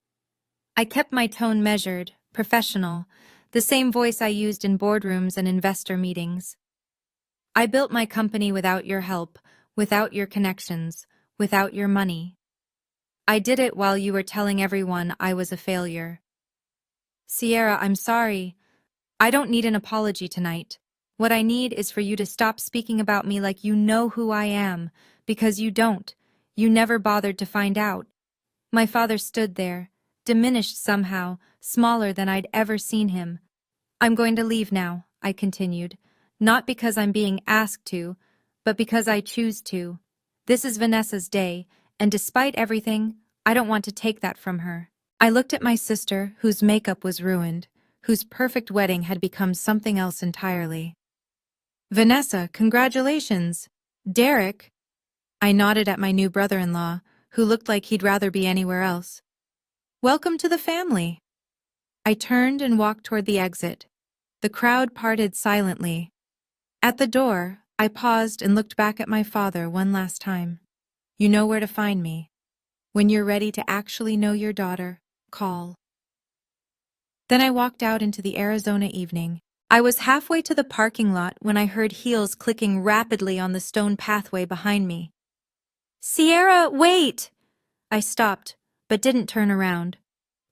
I kept my tone measured, professional, the same voice I used in boardrooms and investor meetings. I built my company without your help, without your connections, without your money. I did it while you were telling everyone I was a failure. Sierra, I'm sorry. I don't need an apology tonight. What I need is for you to stop speaking about me like you know who I am, because you don't. You never bothered to find out. My father stood there, diminished somehow, smaller than I'd ever seen him. I'm going to leave now, I continued, not because I'm being asked to, but because I choose to. This is Vanessa's day, and despite everything, I don't want to take that from her. I looked at my sister, whose makeup was ruined, whose perfect wedding had become something else entirely. Vanessa, congratulations. Derek. I nodded at my new brother-in-law, who looked like he'd rather be anywhere else. Welcome to the family. I turned and walked toward the exit. The crowd parted silently. At the door, I paused and looked back at my father one last time. You know where to find me. When you're ready to actually know your daughter, call. Then I walked out into the Arizona evening. I was halfway to the parking lot when I heard heels clicking rapidly on the stone pathway behind me. Sierra, wait! I stopped, but didn't turn around.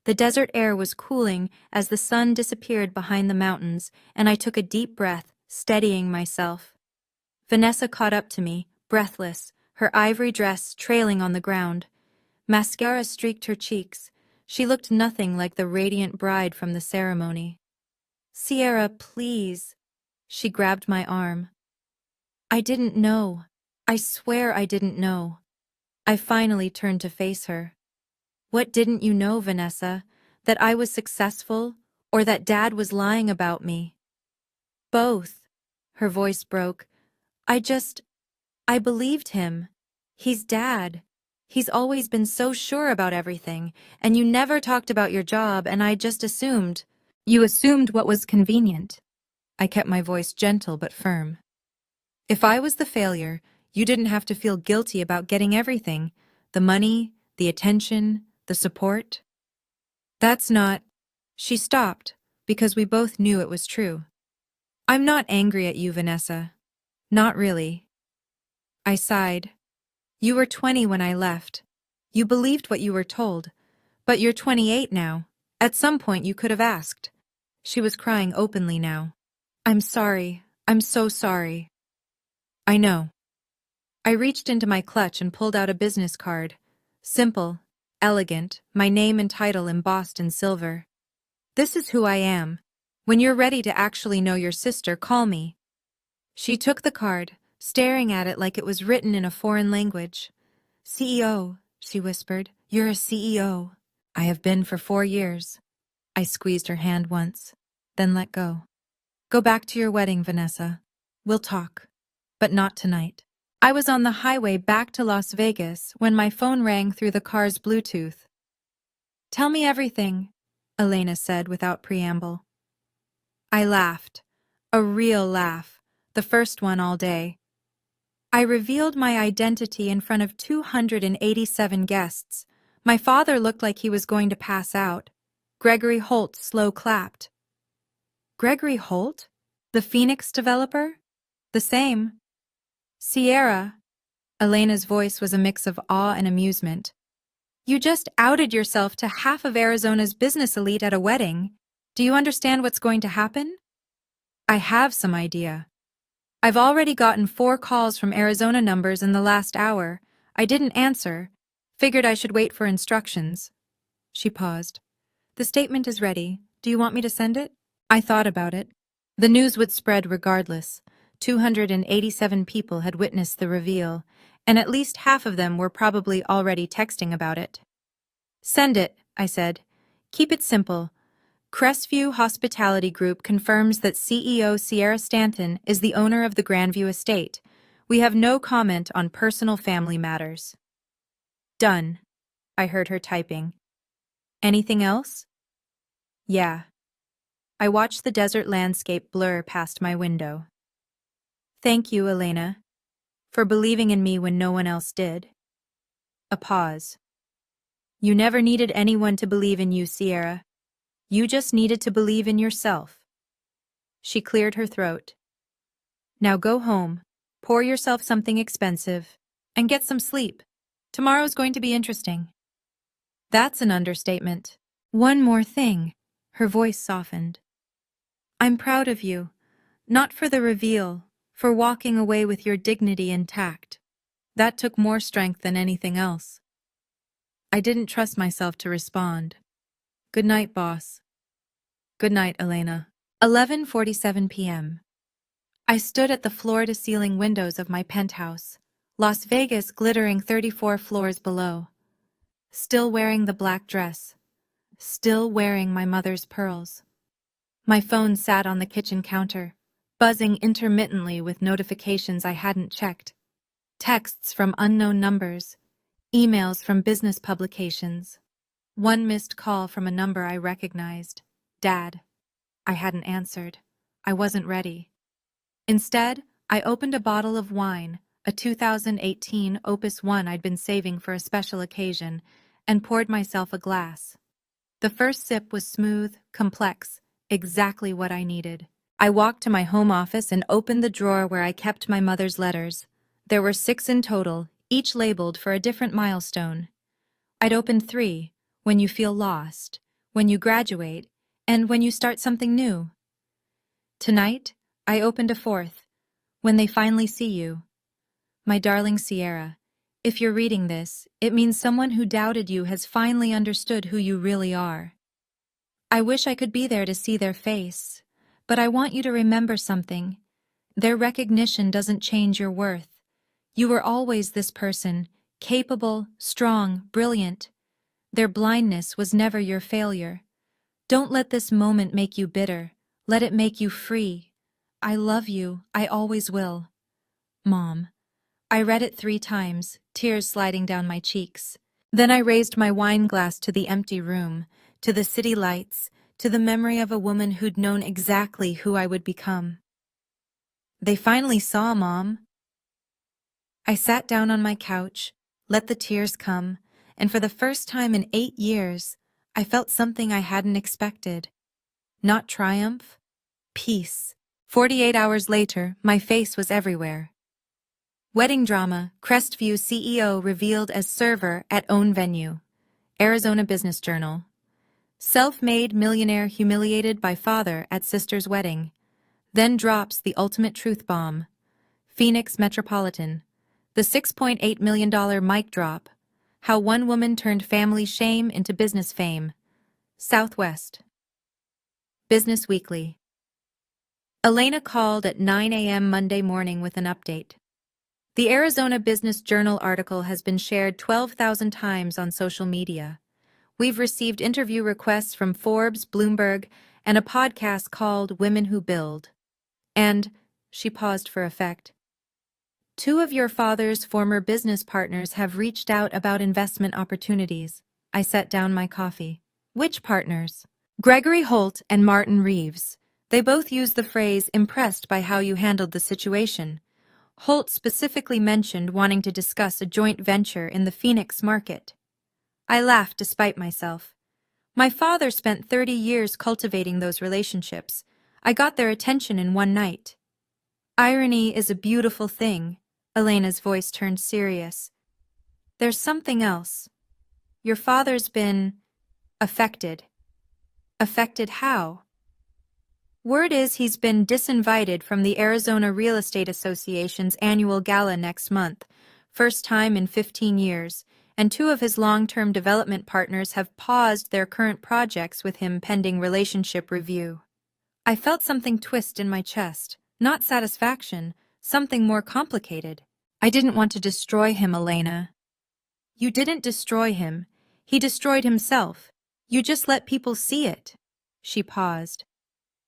The desert air was cooling as the sun disappeared behind the mountains, and I took a deep breath, steadying myself. Vanessa caught up to me, breathless, her ivory dress trailing on the ground. Mascara streaked her cheeks. She looked nothing like the radiant bride from the ceremony. "Sierra, please." She grabbed my arm. "I didn't know. I swear I didn't know." I finally turned to face her. "What didn't you know, Vanessa? That I was successful, or that Dad was lying about me?" "Both." Her voice broke. I believed him. He's Dad. He's always been so sure about everything, and you never talked about your job, and I just assumed. You assumed what was convenient." I kept my voice gentle but firm. "If I was the failure, you didn't have to feel guilty about getting everything. The money, the attention, the support." "That's not—" She stopped, because we both knew it was true. "I'm not angry at you, Vanessa. Not really." I sighed. "You were 20 when I left. You believed what you were told. But you're 28 now. At some point you could have asked." She was crying openly now. "I'm sorry. I'm so sorry." "I know." I reached into my clutch and pulled out a business card. Simple, elegant, my name and title embossed in silver. "This is who I am. When you're ready to actually know your sister, call me." She took the card, staring at it like it was written in a foreign language. "CEO," she whispered. "You're a CEO." "I have been for 4 years." I squeezed her hand once, then let go. "Go back to your wedding, Vanessa. We'll talk. But not tonight." I was on the highway back to Las Vegas when my phone rang through the car's Bluetooth. "Tell me everything," Elena said without preamble. I laughed. A real laugh. The first one all day. I revealed my identity in front of 287 guests. My father looked like he was going to pass out. Gregory Holt slow clapped. "Gregory Holt? The Phoenix developer?" "The same." "Sierra." Elena's voice was a mix of awe and amusement. "You just outed yourself to half of Arizona's business elite at a wedding. Do you understand what's going to happen?" "I have some idea. I've already gotten 4 calls from Arizona numbers in the last hour. I didn't answer. Figured I should wait for instructions." She paused. "The statement is ready. Do you want me to send it?" I thought about it. The news would spread regardless. 287 people had witnessed the reveal, and at least half of them were probably already texting about it. "Send it," I said. "Keep it simple. Crestview Hospitality Group confirms that CEO Sierra Stanton is the owner of the Grandview estate. We have no comment on personal family matters." "Done," I heard her typing. "Anything else?" "Yeah." I watched the desert landscape blur past my window. "Thank you, Elena, for believing in me when no one else did." A pause. "You never needed anyone to believe in you, Sierra. You just needed to believe in yourself." She cleared her throat. "Now go home, pour yourself something expensive, and get some sleep. Tomorrow's going to be interesting." "That's an understatement." "One more thing." Her voice softened. "I'm proud of you. Not for the reveal, for walking away with your dignity intact. That took more strength than anything else." I didn't trust myself to respond. "Good night, boss." "Good night, Elena." 11:47 p.m. I stood at the floor-to-ceiling windows of my penthouse, Las Vegas glittering 34 floors below. Still wearing the black dress. Still wearing my mother's pearls. My phone sat on the kitchen counter, buzzing intermittently with notifications I hadn't checked. Texts from unknown numbers. Emails from business publications. One missed call from a number I recognized. Dad. I hadn't answered. I wasn't ready. Instead, I opened a bottle of wine, a 2018 Opus 1 I'd been saving for a special occasion, and poured myself a glass. The first sip was smooth, complex, exactly what I needed. I walked to my home office and opened the drawer where I kept my mother's letters. There were 6 in total, each labeled for a different milestone. I'd open 3, when you feel lost, when you graduate, and when you start something new. Tonight, I opened a 4th, when they finally see you. My darling Sierra, if you're reading this, it means someone who doubted you has finally understood who you really are. I wish I could be there to see their face, but I want you to remember something. Their recognition doesn't change your worth. You were always this person, capable, strong, brilliant. Their blindness was never your failure. Don't let this moment make you bitter. Let it make you free. I love you. I always will. Mom. I read it 3 times, tears sliding down my cheeks. Then I raised my wine glass to the empty room, to the city lights, to the memory of a woman who'd known exactly who I would become. They finally saw, Mom. I sat down on my couch, let the tears come, and for the first time in 8 years, I felt something I hadn't expected. Not triumph, peace. 48 hours later, my face was everywhere. Wedding drama, Crestview CEO revealed as server at own venue. Arizona Business Journal. Self-made millionaire humiliated by father at sister's wedding. Then drops the ultimate truth bomb. Phoenix Metropolitan. The $6.8 million mic drop. How one woman turned family shame into business fame. Southwest. Business Weekly. Elena called at 9 a.m. Monday morning with an update. The Arizona Business Journal article has been shared 12,000 times on social media. We've received interview requests from Forbes, Bloomberg, and a podcast called Women Who Build. And, she paused for effect, 2 of your father's former business partners have reached out about investment opportunities. I set down my coffee. Which partners? Gregory Holt and Martin Reeves. They both used the phrase impressed by how you handled the situation. Holt specifically mentioned wanting to discuss a joint venture in the Phoenix market. I laughed despite myself. My father spent 30 years cultivating those relationships. I got their attention in one night. Irony is a beautiful thing. Elena's voice turned serious. There's something else. Your father's been affected. Affected how? Word is he's been disinvited from the Arizona Real Estate Association's annual gala next month, first time in 15 years, and 2 of his long-term development partners have paused their current projects with him pending relationship review. I felt something twist in my chest, not satisfaction, something more complicated. I didn't want to destroy him, Elena. You didn't destroy him. He destroyed himself. You just let people see it. She paused.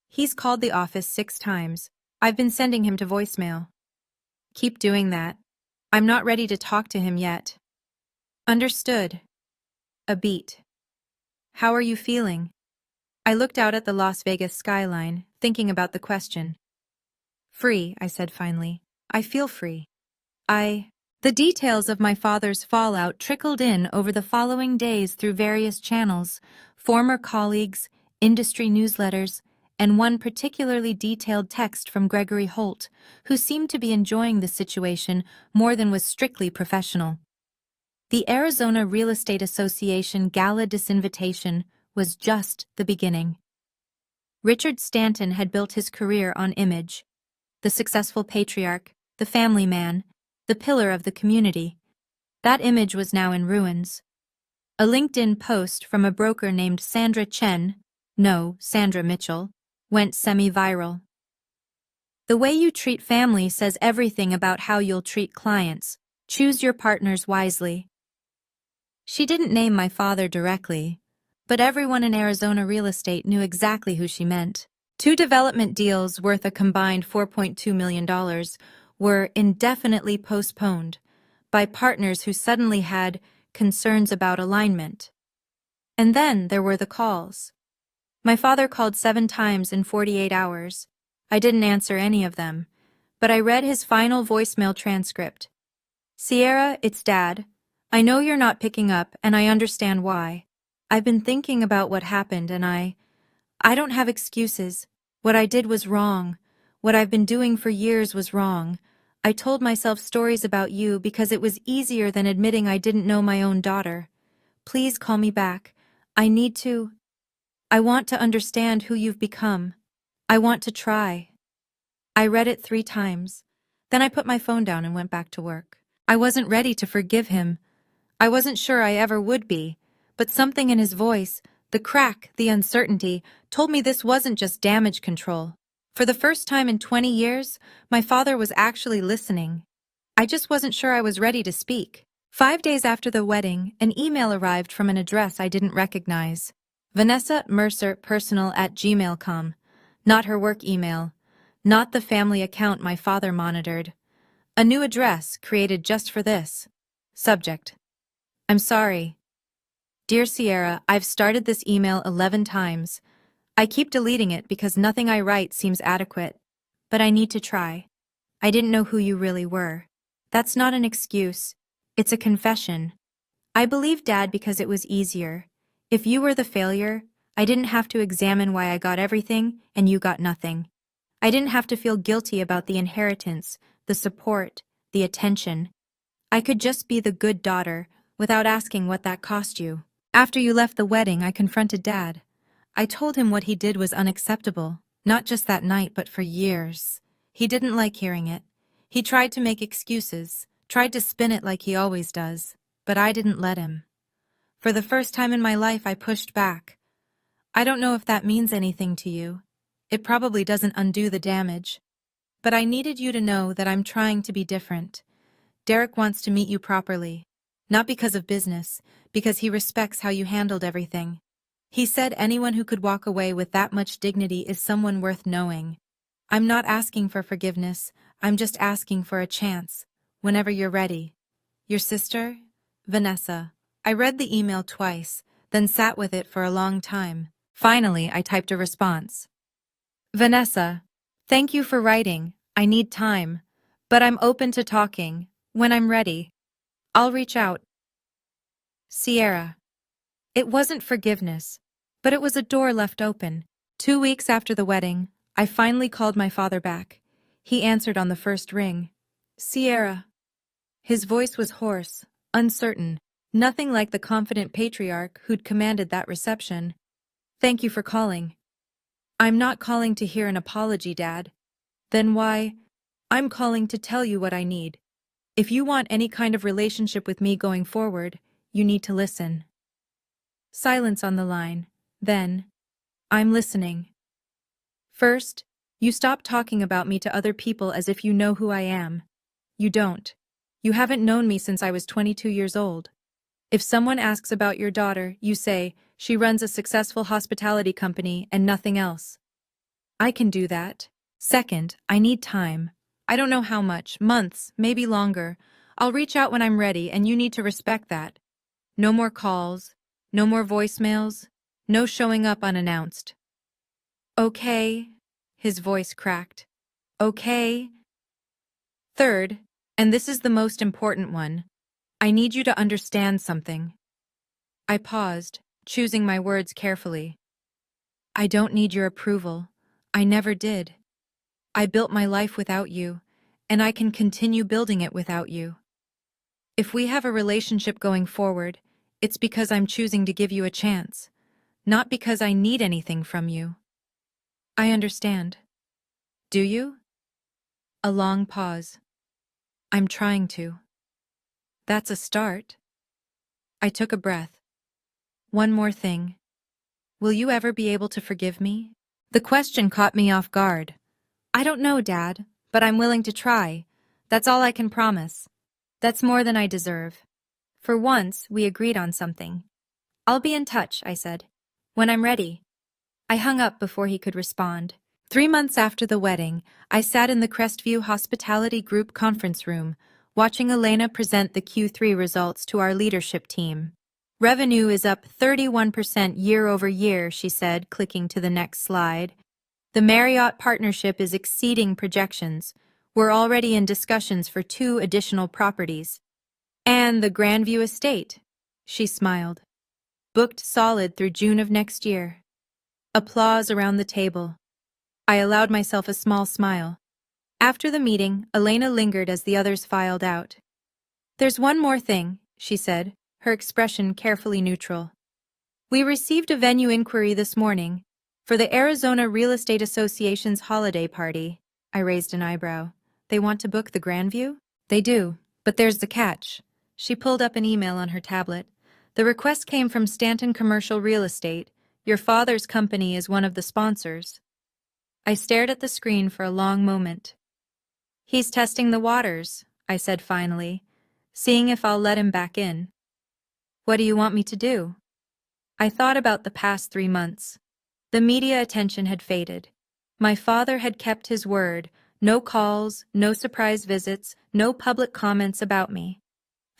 He's called the office 6 times. I've been sending him to voicemail. Keep doing that. I'm not ready to talk to him yet. Understood. A beat. How are you feeling? I looked out at the Las Vegas skyline, thinking about the question. Free, I said finally. I feel free. The details of my father's fallout trickled in over the following days through various channels, former colleagues, industry newsletters, and one particularly detailed text from Gregory Holt, who seemed to be enjoying the situation more than was strictly professional. The Arizona Real Estate Association gala disinvitation was just the beginning. Richard Stanton had built his career on image. The successful patriarch, the family man, the pillar of the community. That image was now in ruins. A LinkedIn post from a broker named Sandra Mitchell, went semi-viral. The way you treat family says everything about how you'll treat clients. Choose your partners wisely. She didn't name my father directly, but everyone in Arizona real estate knew exactly who she meant. 2 development deals worth a combined $4.2 million were indefinitely postponed by partners who suddenly had concerns about alignment. And then there were the calls. My father called 7 times in 48 hours. I didn't answer any of them, but I read his final voicemail transcript. Sierra, it's Dad. I know you're not picking up, and I understand why. I've been thinking about what happened, and I don't have excuses. What I did was wrong. What I've been doing for years was wrong. I told myself stories about you because it was easier than admitting I didn't know my own daughter. Please call me back. I need to. I want to understand who you've become. I want to try. I read it 3 times. Then I put my phone down and went back to work. I wasn't ready to forgive him. I wasn't sure I ever would be. But something in his voice, the crack, the uncertainty, told me this wasn't just damage control. For the first time in 20 years, my father was actually listening. I just wasn't sure I was ready to speak. 5 days after the wedding, an email arrived from an address I didn't recognize. Vanessa Mercer personal@gmail.com. Not her work email. Not the family account my father monitored. A new address created just for this. Subject: I'm sorry. Dear Sierra, I've started this email 11 times. I keep deleting it because nothing I write seems adequate. But I need to try. I didn't know who you really were. That's not an excuse. It's a confession. I believed Dad because it was easier. If you were the failure, I didn't have to examine why I got everything and you got nothing. I didn't have to feel guilty about the inheritance, the support, the attention. I could just be the good daughter without asking what that cost you. After you left the wedding, I confronted Dad. I told him what he did was unacceptable, not just that night, but for years. He didn't like hearing it. He tried to make excuses, tried to spin it like he always does, but I didn't let him. For the first time in my life, I pushed back. I don't know if that means anything to you. It probably doesn't undo the damage. But I needed you to know that I'm trying to be different. Derek wants to meet you properly. Not because of business, because he respects how you handled everything. He said anyone who could walk away with that much dignity is someone worth knowing. I'm not asking for forgiveness, I'm just asking for a chance, whenever you're ready. Your sister, Vanessa. I read the email twice, then sat with it for a long time. Finally, I typed a response. Vanessa, thank you for writing. I need time. But I'm open to talking. When I'm ready, I'll reach out. Sierra. It wasn't forgiveness, but it was a door left open. 2 weeks after the wedding, I finally called my father back. He answered on the first ring. Sierra. His voice was hoarse, uncertain, nothing like the confident patriarch who'd commanded that reception. Thank you for calling. I'm not calling to hear an apology, Dad. Then why? I'm calling to tell you what I need. If you want any kind of relationship with me going forward, you need to listen. Silence on the line. Then, I'm listening. First, you stop talking about me to other people as if you know who I am. You don't. You haven't known me since I was 22 years old. If someone asks about your daughter, you say, she runs a successful hospitality company and nothing else. I can do that. Second, I need time. I don't know how much, months, maybe longer. I'll reach out when I'm ready, and you need to respect that. No more calls, no more voicemails, no showing up unannounced. Okay, his voice cracked. Okay. Third, and this is the most important one, I need you to understand something. I paused, choosing my words carefully. I don't need your approval. I never did. I built my life without you, and I can continue building it without you. If we have a relationship going forward, it's because I'm choosing to give you a chance, not because I need anything from you. I understand. Do you? A long pause. I'm trying to. That's a start. I took a breath. One more thing. Will you ever be able to forgive me? The question caught me off guard. I don't know, Dad, but I'm willing to try. That's all I can promise. That's more than I deserve. For once, we agreed on something. I'll be in touch, I said. When I'm ready. I hung up before he could respond. 3 months after the wedding, I sat in the Crestview Hospitality Group conference room, watching Elena present the Q3 results to our leadership team. Revenue is up 31% year over year, she said, clicking to the next slide. The Marriott partnership is exceeding projections. We're already in discussions for 2 additional properties. And the Grandview estate, she smiled. Booked solid through June of next year. Applause around the table. I allowed myself a small smile. After the meeting, Elena lingered as the others filed out. There's one more thing, she said, her expression carefully neutral. We received a venue inquiry this morning for the Arizona Real Estate Association's holiday party. I raised an eyebrow. They want to book the Grandview? They do, but there's the catch. She pulled up an email on her tablet. The request came from Stanton Commercial Real Estate. Your father's company is one of the sponsors. I stared at the screen for a long moment. He's testing the waters, I said finally, seeing if I'll let him back in. What do you want me to do? I thought about the past 3 months. The media attention had faded. My father had kept his word, no calls, no surprise visits, no public comments about me.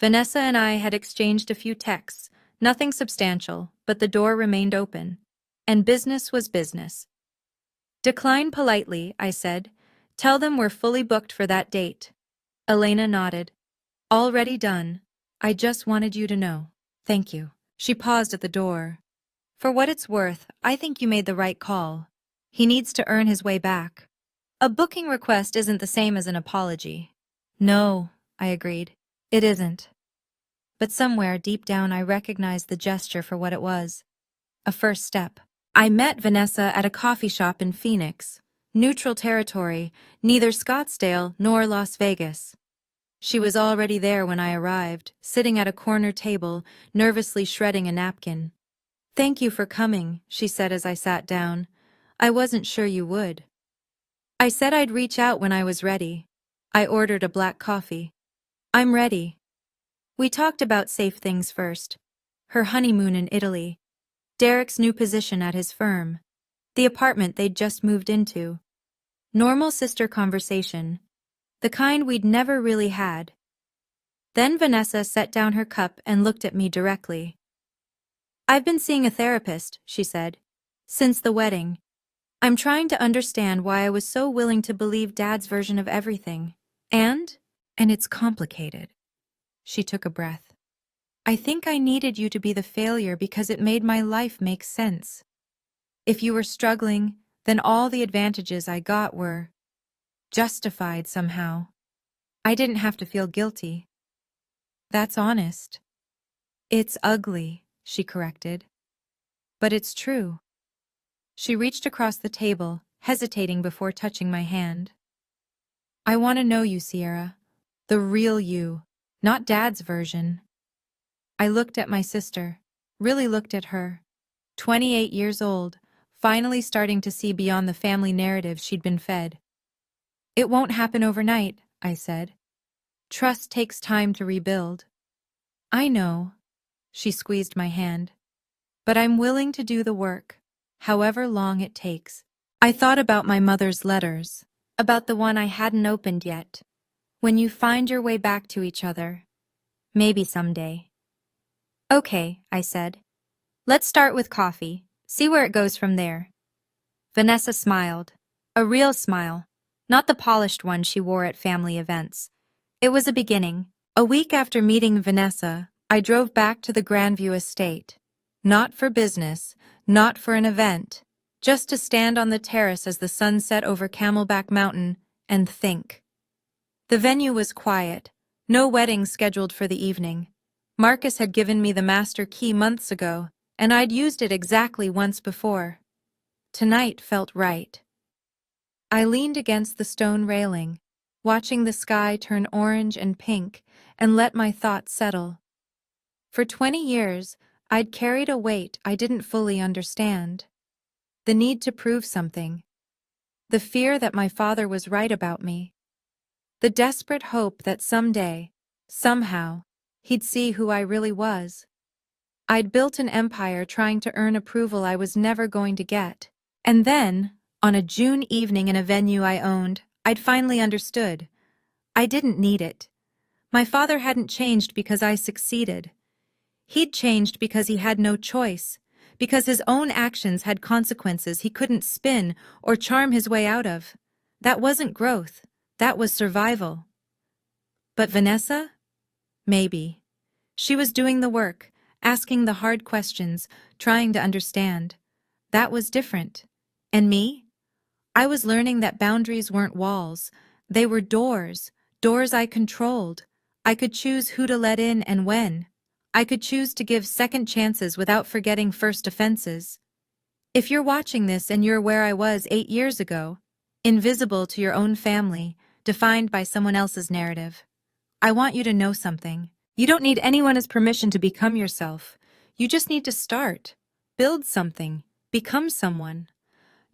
Vanessa and I had exchanged a few texts, nothing substantial, but the door remained open. And business was business. Decline politely, I said. Tell them we're fully booked for that date. Elena nodded. Already done. I just wanted you to know. Thank you. She paused at the door. For what it's worth, I think you made the right call. He needs to earn his way back. A booking request isn't the same as an apology. No, I agreed. It isn't. But somewhere deep down I recognized the gesture for what it was. A first step. I met Vanessa at a coffee shop in Phoenix. Neutral territory, neither Scottsdale nor Las Vegas. She was already there when I arrived, sitting at a corner table, nervously shredding a napkin. Thank you for coming, she said as I sat down. I wasn't sure you would. I said I'd reach out when I was ready. I ordered a black coffee. I'm ready. We talked about safe things first. Her honeymoon in Italy. Derek's new position at his firm. The apartment they'd just moved into. Normal sister conversation. The kind we'd never really had. Then Vanessa set down her cup and looked at me directly. I've been seeing a therapist, she said, since the wedding. I'm trying to understand why I was so willing to believe Dad's version of everything. And it's complicated. She took a breath. I think I needed you to be the failure because it made my life make sense. If you were struggling, then all the advantages I got were justified somehow. I didn't have to feel guilty. That's honest. It's ugly, she corrected. But it's true. She reached across the table, hesitating before touching my hand. I want to know you, Sierra. The real you, not Dad's version. I looked at my sister, really looked at her. 28 years old, finally starting to see beyond the family narrative she'd been fed. It won't happen overnight, I said. Trust takes time to rebuild. I know. She squeezed my hand. But I'm willing to do the work, however long it takes. I thought about my mother's letters, about the one I hadn't opened yet. When you find your way back to each other. Maybe someday. Okay, I said. Let's start with coffee. See where it goes from there. Vanessa smiled. A real smile, not the polished one she wore at family events. It was a beginning. A week after meeting Vanessa, I drove back to the Grandview estate. Not for business, not for an event, just to stand on the terrace as the sun set over Camelback Mountain and think. The venue was quiet, no wedding scheduled for the evening. Marcus had given me the master key months ago, and I'd used it exactly once before. Tonight felt right. I leaned against the stone railing, watching the sky turn orange and pink, and let my thoughts settle. For 20 years, I'd carried a weight I didn't fully understand. The need to prove something. The fear that my father was right about me. The desperate hope that someday, somehow, he'd see who I really was. I'd built an empire trying to earn approval I was never going to get. And then, on a June evening in a venue I owned, I'd finally understood. I didn't need it. My father hadn't changed because I succeeded. He'd changed because he had no choice, because his own actions had consequences he couldn't spin or charm his way out of. That wasn't growth. That was survival. But Vanessa? Maybe. She was doing the work, asking the hard questions, trying to understand. That was different. And me? I was learning that boundaries weren't walls. They were doors, doors I controlled. I could choose who to let in and when. I could choose to give second chances without forgetting first offenses. If you're watching this and you're where I was 8 years ago, invisible to your own family, defined by someone else's narrative, I want you to know something. You don't need anyone's permission to become yourself. You just need to start. Build something. Become someone.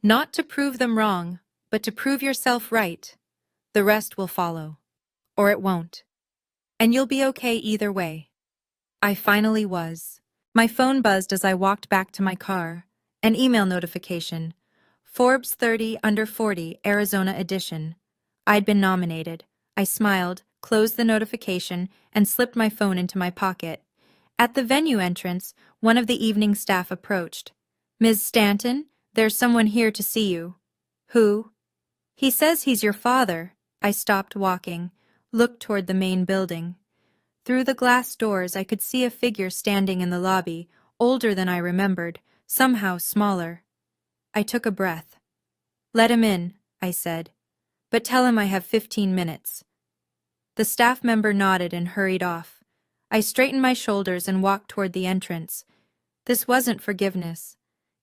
Not to prove them wrong, but to prove yourself right. The rest will follow. Or it won't. And you'll be okay either way. I finally was. My phone buzzed as I walked back to my car. An email notification. Forbes 30 Under 40 Arizona Edition. I'd been nominated. I smiled, closed the notification, and slipped my phone into my pocket. At the venue entrance, one of the evening staff approached. "Ms. Stanton, there's someone here to see you." "Who?" "He says he's your father." I stopped walking, looked toward the main building. Through the glass doors I could see a figure standing in the lobby, older than I remembered, somehow smaller. I took a breath. "Let him in," I said. "But tell him I have 15 minutes. The staff member nodded and hurried off. I straightened my shoulders and walked toward the entrance. This wasn't forgiveness.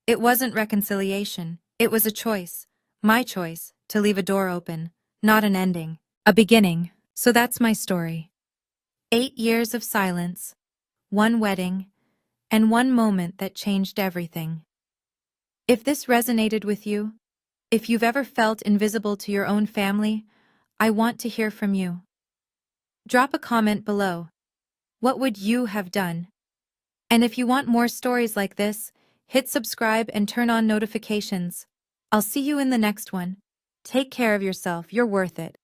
It wasn't reconciliation. It was a choice. My choice, to leave a door open. Not an ending. A beginning. So that's my story. 8 years of silence, one wedding, and one moment that changed everything. If this resonated with you, if you've ever felt invisible to your own family, I want to hear from you. Drop a comment below. What would you have done? And if you want more stories like this, hit subscribe and turn on notifications. I'll see you in the next one. Take care of yourself, you're worth it.